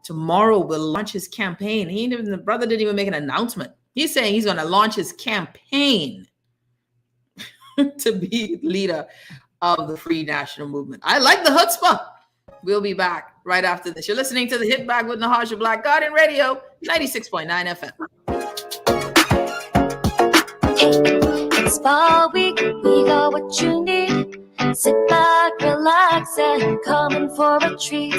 Speaker 3: tomorrow will launch his campaign. The brother didn't even make an announcement. He's saying he's going to launch his campaign to be leader of the Free National Movement. I like the chutzpah. We'll be back right after this. You're listening to the Hit Back with Nahaja Black, Guardian Radio, 96.9 FM.
Speaker 1: It's fall week, we got what you need. Sit back, relax, and come in for a treat.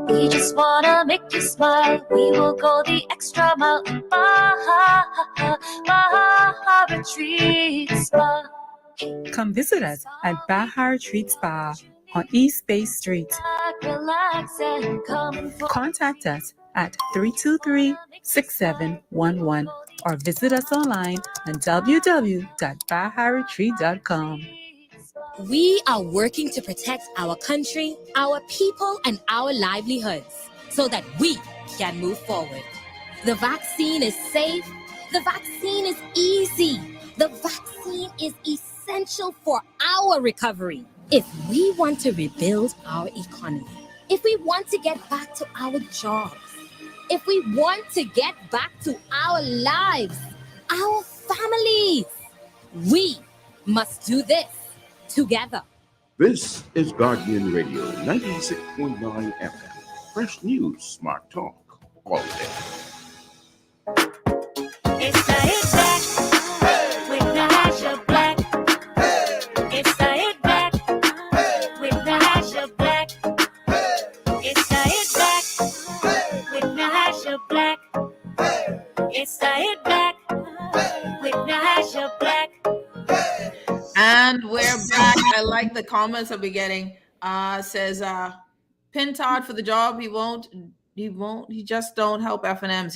Speaker 1: We just wanna make you smile. We will go the extra mile. Baha Retreat Spa.
Speaker 13: Come visit us at Baha Retreat Spa on East Bay Street.
Speaker 1: Relax and come in for
Speaker 13: Contact us at 323-6711 or visit us online on www.baharetreat.com.
Speaker 4: We are working to protect our country, our people, and our livelihoods so that we can move forward. The vaccine is safe. The vaccine is easy. The vaccine is essential for our recovery. If we want to rebuild our economy, if we want to get back to our jobs, if we want to get back to our lives, our families, we must do this together.
Speaker 6: This is Guardian Radio 96.9 FM. Fresh news, smart talk, all day.
Speaker 1: It's the Hit Back with Nahaja Black. It's the Hit Back with Nahaja Black. It's the Hit Back with Nahaja Black. It's the Hit Back with Nahaja Black.
Speaker 3: And we're back. I like the comments that we're getting. Says Pintard for the job. He just don't help FNMs.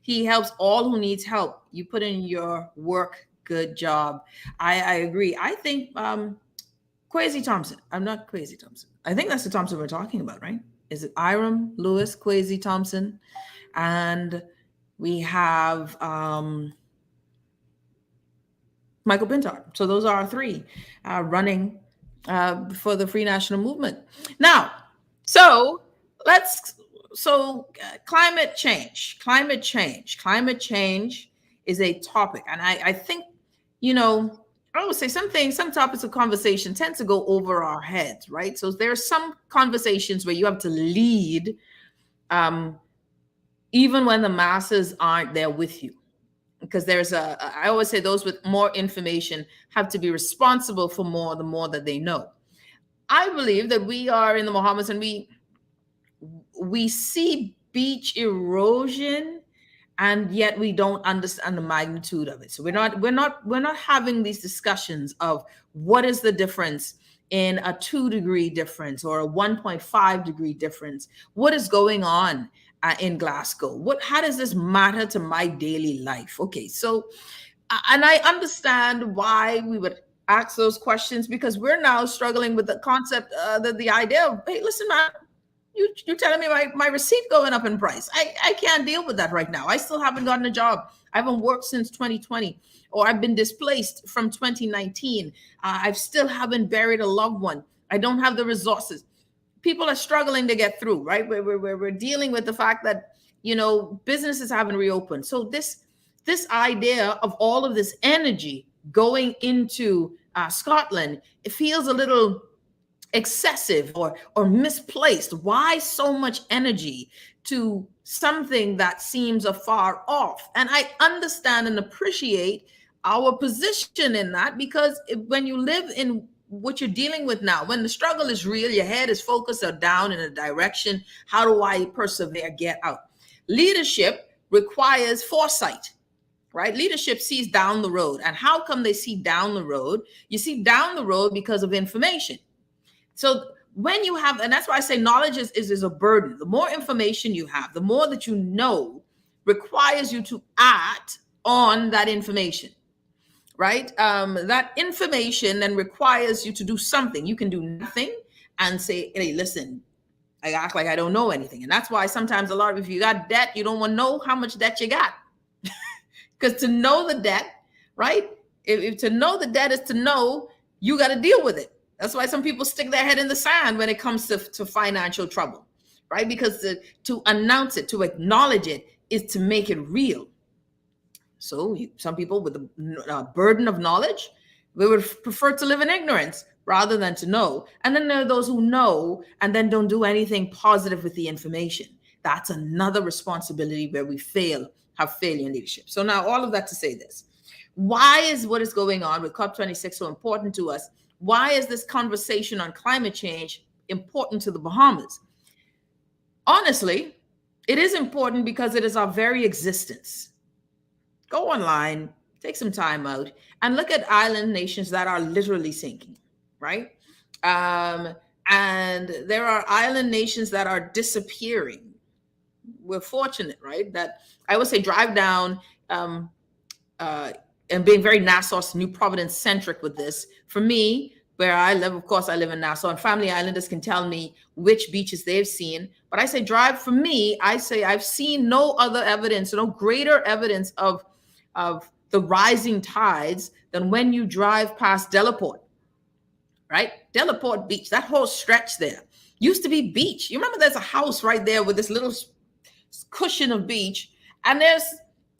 Speaker 3: He helps all who needs help. You put in your work. Good job. I agree. I think Kwesi Thompson. I'm not Kwesi Thompson. I think that's the Thompson we're talking about, right? Is it Iram Lewis, Kwesi Thompson? And we have Michael Pintard. So those are our three running for the Free National Movement. Now, climate change is a topic. And I think, I would say some topics of conversation tend to go over our heads, right? So there are some conversations where you have to lead even when the masses aren't there with you. Because I always say those with more information have to be responsible for more, the more that they know. I believe that we are in the Bahamas and we see beach erosion, and yet we don't understand the magnitude of it. So we're not having these discussions of what is the difference in a 2-degree difference or a 1.5 degree difference. What is going on in Glasgow? How does this matter to my daily life? Okay, so, and I understand why we would ask those questions, because we're now struggling with the concept, the idea of, hey, listen, man, you're telling me my receipt going up in price. I can't deal with that right now. I still haven't gotten a job. I haven't worked since 2020, or I've been displaced from 2019. I still haven't buried a loved one. I don't have the resources. People are struggling to get through, right? We're dealing with the fact that, businesses haven't reopened. So this idea of all of this energy going into Scotland, it feels a little excessive or misplaced. Why so much energy to something that seems afar off? And I understand and appreciate our position in that, because when you live in what you're dealing with now, when the struggle is real, your head is focused or down in a direction. How do I persevere, get out? Leadership requires foresight, right? Leadership sees down the road. And how come they see down the road? You see down the road because of information. So when you have, and that's why I say knowledge is a burden. The more information you have, the more that you know, requires you to act on that information, right? That information then requires you to do something. You can do nothing and say, hey, listen, I act like I don't know anything. And that's why sometimes a lot of, if you got debt, you don't want to know how much debt you got. Because to know the debt, right? If to know the debt is to know, you got to deal with it. That's why some people stick their head in the sand when it comes to financial trouble, right? Because to announce it, to acknowledge it, is to make it real. So some people with the burden of knowledge, we would prefer to live in ignorance rather than to know. And then there are those who know and then don't do anything positive with the information. That's another responsibility where we have failure in leadership. So now all of that to say this. Why is what is going on with COP26 so important to us? Why is this conversation on climate change important to the Bahamas? Honestly, it is important because it is our very existence. Go online, take some time out, and look at island nations that are literally sinking, right? And there are island nations that are disappearing. We're fortunate, right? That I would say drive down and being very Nassau, New Providence centric with this. For me, where I live, of course, I live in Nassau, and family islanders can tell me which beaches they've seen. But I say drive, for me, I say I've seen no other evidence, no greater evidence of the rising tides than when you drive past Delaport, right? Delaport Beach, that whole stretch there used to be beach. You remember there's a house right there with this little cushion of beach, and there's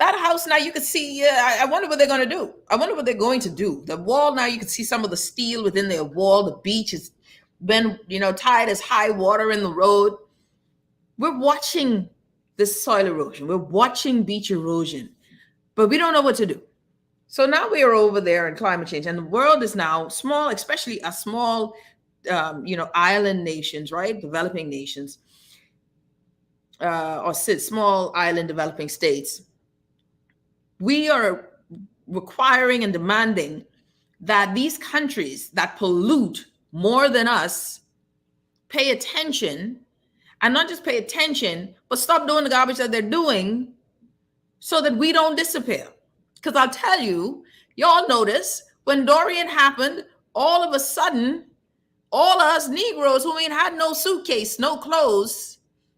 Speaker 3: that house now you can see. I wonder what they're going to do. I wonder what they're going to do. The wall now, you can see some of the steel within their wall. The beach has been, tide as high water in the road. We're watching this soil erosion. We're watching beach erosion, but we don't know what to do. So now we are over there in climate change, and the world is now small, especially a small, island nations, right? Developing nations, or small island developing states. We are requiring and demanding that these countries that pollute more than us pay attention, and not just pay attention, but stop doing the garbage that they're doing so that we don't disappear. Because I'll tell you, y'all notice when Dorian happened, all of a sudden, all of us Negroes who ain't had no suitcase, no clothes,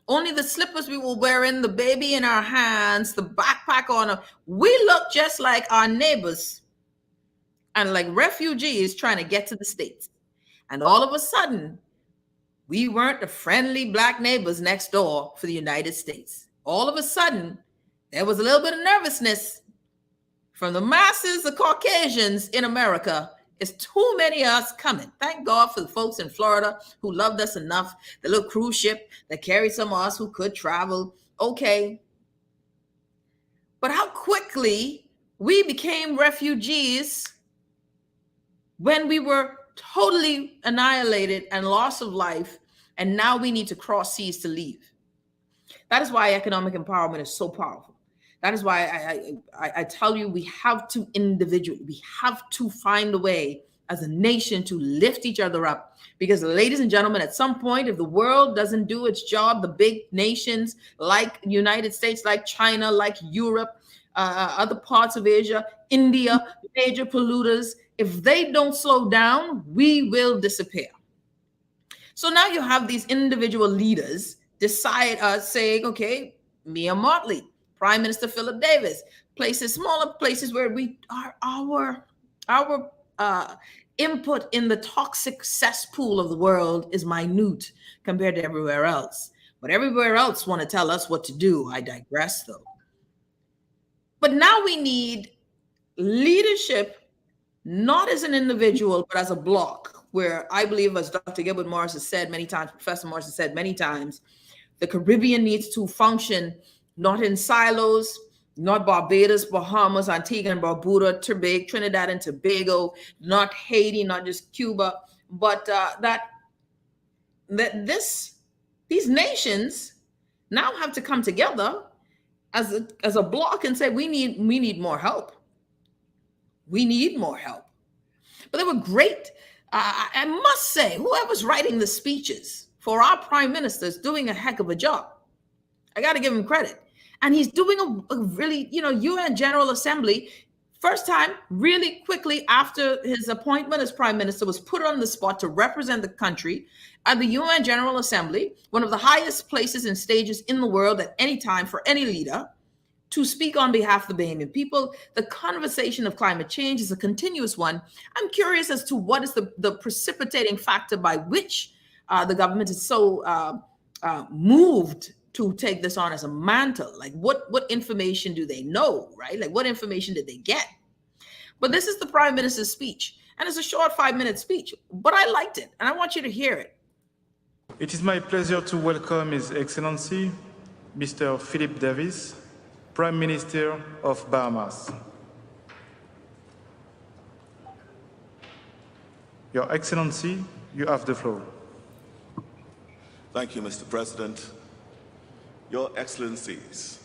Speaker 3: only the slippers we were wearing, the baby in our hands, the backpack on, we look just like our neighbors and like refugees trying to get to the States. And all of a sudden, we weren't the friendly Black neighbors next door for the United States. All of a sudden, there was a little bit of nervousness from the masses of Caucasians in America. It's too many of us coming. Thank God for the folks in Florida who loved us enough, the little cruise ship that carried some of us who could travel. Okay. But how quickly we became refugees when we were totally annihilated and loss of life, and now we need to cross seas to leave. That is why economic empowerment is so powerful. That is why I tell you, we have to individually, we have to find a way as a nation to lift each other up. Because ladies and gentlemen, at some point, if the world doesn't do its job, the big nations like the United States, like China, like Europe, other parts of Asia, India, major polluters, if they don't slow down, we will disappear. So now you have these individual leaders saying, okay, Mia Motley, Prime Minister Philip Davis, smaller places where we are our input in the toxic cesspool of the world is minute compared to everywhere else. But everywhere else want to tell us what to do. I digress, though. But now we need leadership, not as an individual, but as a block, where I believe, as Dr. Gilbert Morris has said many times, Professor Morris has said many times, the Caribbean needs to function not in silos, not Barbados, Bahamas, Antigua and Barbuda, Trinidad and Tobago, not Haiti, not just Cuba, but these nations now have to come together as a block and say we need more help. We need more help. But they were great. I must say, whoever's writing the speeches for our prime minister is doing a heck of a job. I got to give him credit. And he's doing a really, UN General Assembly, first time really quickly after his appointment as prime minister, was put on the spot to represent the country at the UN General Assembly, one of the highest places and stages in the world at any time for any leader, to speak on behalf of the Bahamian people. The conversation of climate change is a continuous one. I'm curious as to what is the precipitating factor by which the government is so moved to take this on as a mantle. Like what information do they know, right? Like what information did they get? But this is the prime minister's speech, and it's a short 5-minute speech, but I liked it, and I want you to hear it.
Speaker 14: It is my pleasure to welcome His Excellency, Mr. Philip Davis, Prime Minister of Bahamas. Your Excellency, you have the floor.
Speaker 15: Thank you, Mr. President. Your Excellencies,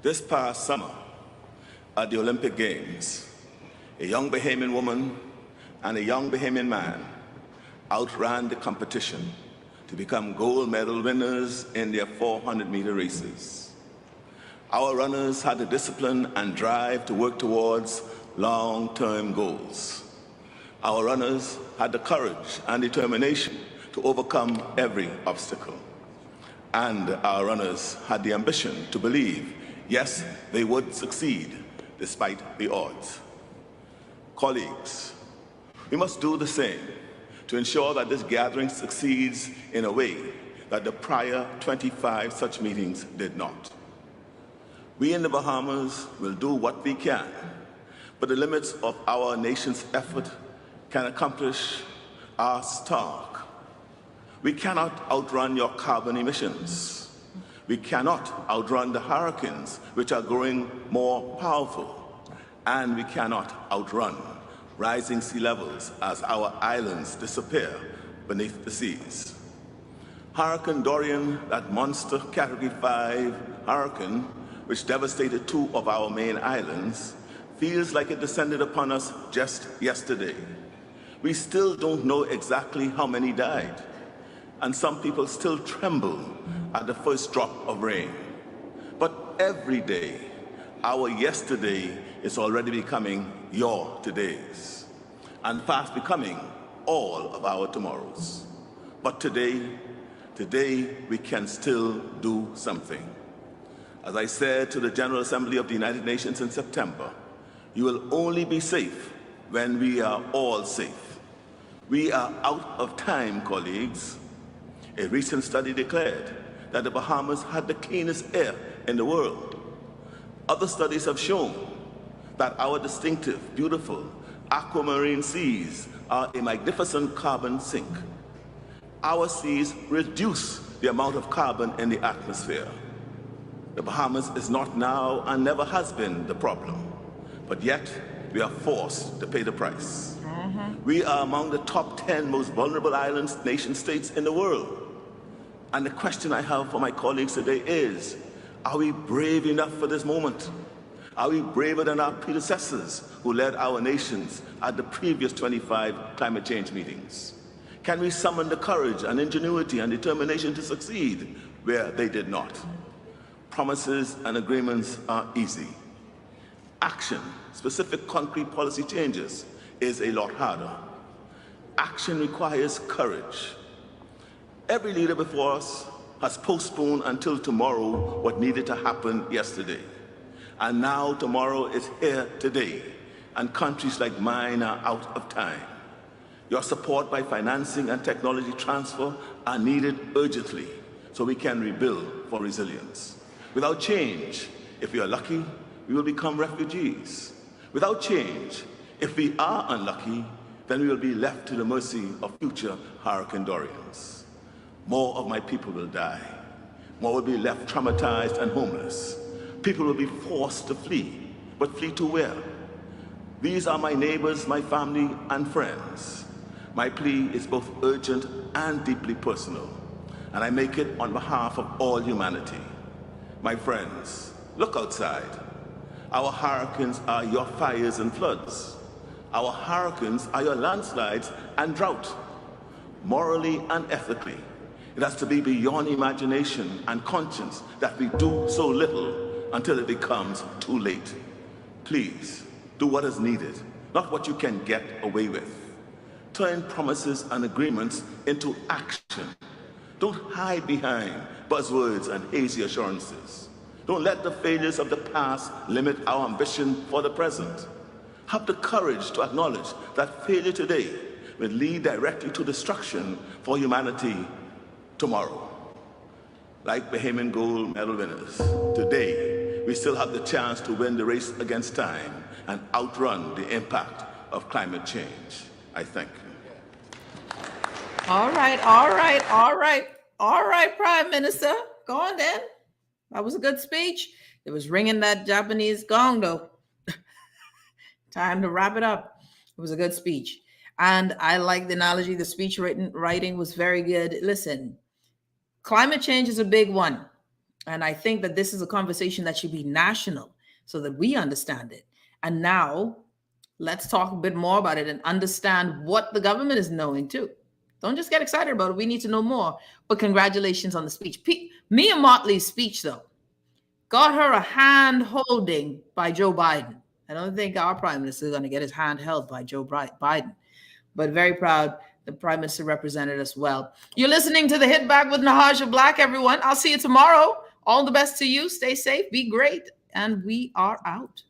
Speaker 15: this past summer at the Olympic Games, a young Bahamian woman and a young Bahamian man outran the competition to become gold medal winners in their 400-meter races. Our runners had the discipline and drive to work towards long-term goals. Our runners had the courage and determination to overcome every obstacle. And our runners had the ambition to believe, yes, they would succeed despite the odds. Colleagues, we must do the same to ensure that this gathering succeeds in a way that the prior 25 such meetings did not. We in the Bahamas will do what we can, but the limits of our nation's effort can accomplish are stark. We cannot outrun your carbon emissions. We cannot outrun the hurricanes, which are growing more powerful. And we cannot outrun rising sea levels as our islands disappear beneath the seas. Hurricane Dorian, that monster Category 5 hurricane, which devastated 2 of our main islands, feels like it descended upon us just yesterday. We still don't know exactly how many died, and some people still tremble at the first drop of rain. But every day, our yesterday is already becoming your todays, and fast becoming all of our tomorrows. But today we can still do something. As I said to the General Assembly of the United Nations in September, you will only be safe when we are all safe. We are out of time, colleagues. A recent study declared that the Bahamas had the cleanest air in the world. Other studies have shown that our distinctive, beautiful aquamarine seas are a magnificent carbon sink. Our seas reduce the amount of carbon in the atmosphere. The Bahamas is not now and never has been the problem, but yet we are forced to pay the price. We are among the top 10 most vulnerable islands, nation states in the world. And the question I have for my colleagues today is, are we brave enough for this moment? Are we braver than our predecessors who led our nations at the previous 25 climate change meetings? Can we summon the courage and ingenuity and determination to succeed where they did not? Promises and agreements are easy. Action, specific concrete policy changes, is a lot harder. Action requires courage. Every leader before us has postponed until tomorrow what needed to happen yesterday. And now tomorrow is here today, and countries like mine are out of time. Your support by financing and technology transfer are needed urgently so we can rebuild for resilience. Without change, if we are lucky, we will become refugees. Without change, if we are unlucky, then we will be left to the mercy of future Hurricane Dorians. More of my people will die. More will be left traumatized and homeless. People will be forced to flee, but flee to where? These are my neighbors, my family, and friends. My plea is both urgent and deeply personal, and I make it on behalf of all humanity. My friends, look outside. Our hurricanes are your fires and floods. Our hurricanes are your landslides and drought. Morally and ethically, it has to be beyond imagination and conscience that we do so little until it becomes too late. Please, do what is needed, not what you can get away with. Turn promises and agreements into action. Don't hide behind buzzwords and hazy assurances. Don't let the failures of the past limit our ambition for the present. Have the courage to acknowledge that failure today will lead directly to destruction for humanity tomorrow. Like Bahamian gold medal winners, today we still have the chance to win the race against time and outrun the impact of climate change. I thank you.
Speaker 3: All right, Prime Minister. Go on then. That was a good speech. It was ringing that Japanese gong, though. Time to wrap it up. It was a good speech. And I like the analogy. The speech writing was very good. Listen, climate change is a big one. And I think that this is a conversation that should be national so that we understand it. And now let's talk a bit more about it and understand what the government is knowing too. Don't just get excited about it. We need to know more. But congratulations on the speech. Mia Motley's speech, though, got her a hand holding by Joe Biden. I don't think our prime minister is going to get his hand held by Joe Biden, but very proud the prime minister represented us well. You're listening to the Hit Back with Nahaja Black, everyone. I'll see you tomorrow. All the best to you. Stay safe. Be great. And we are out.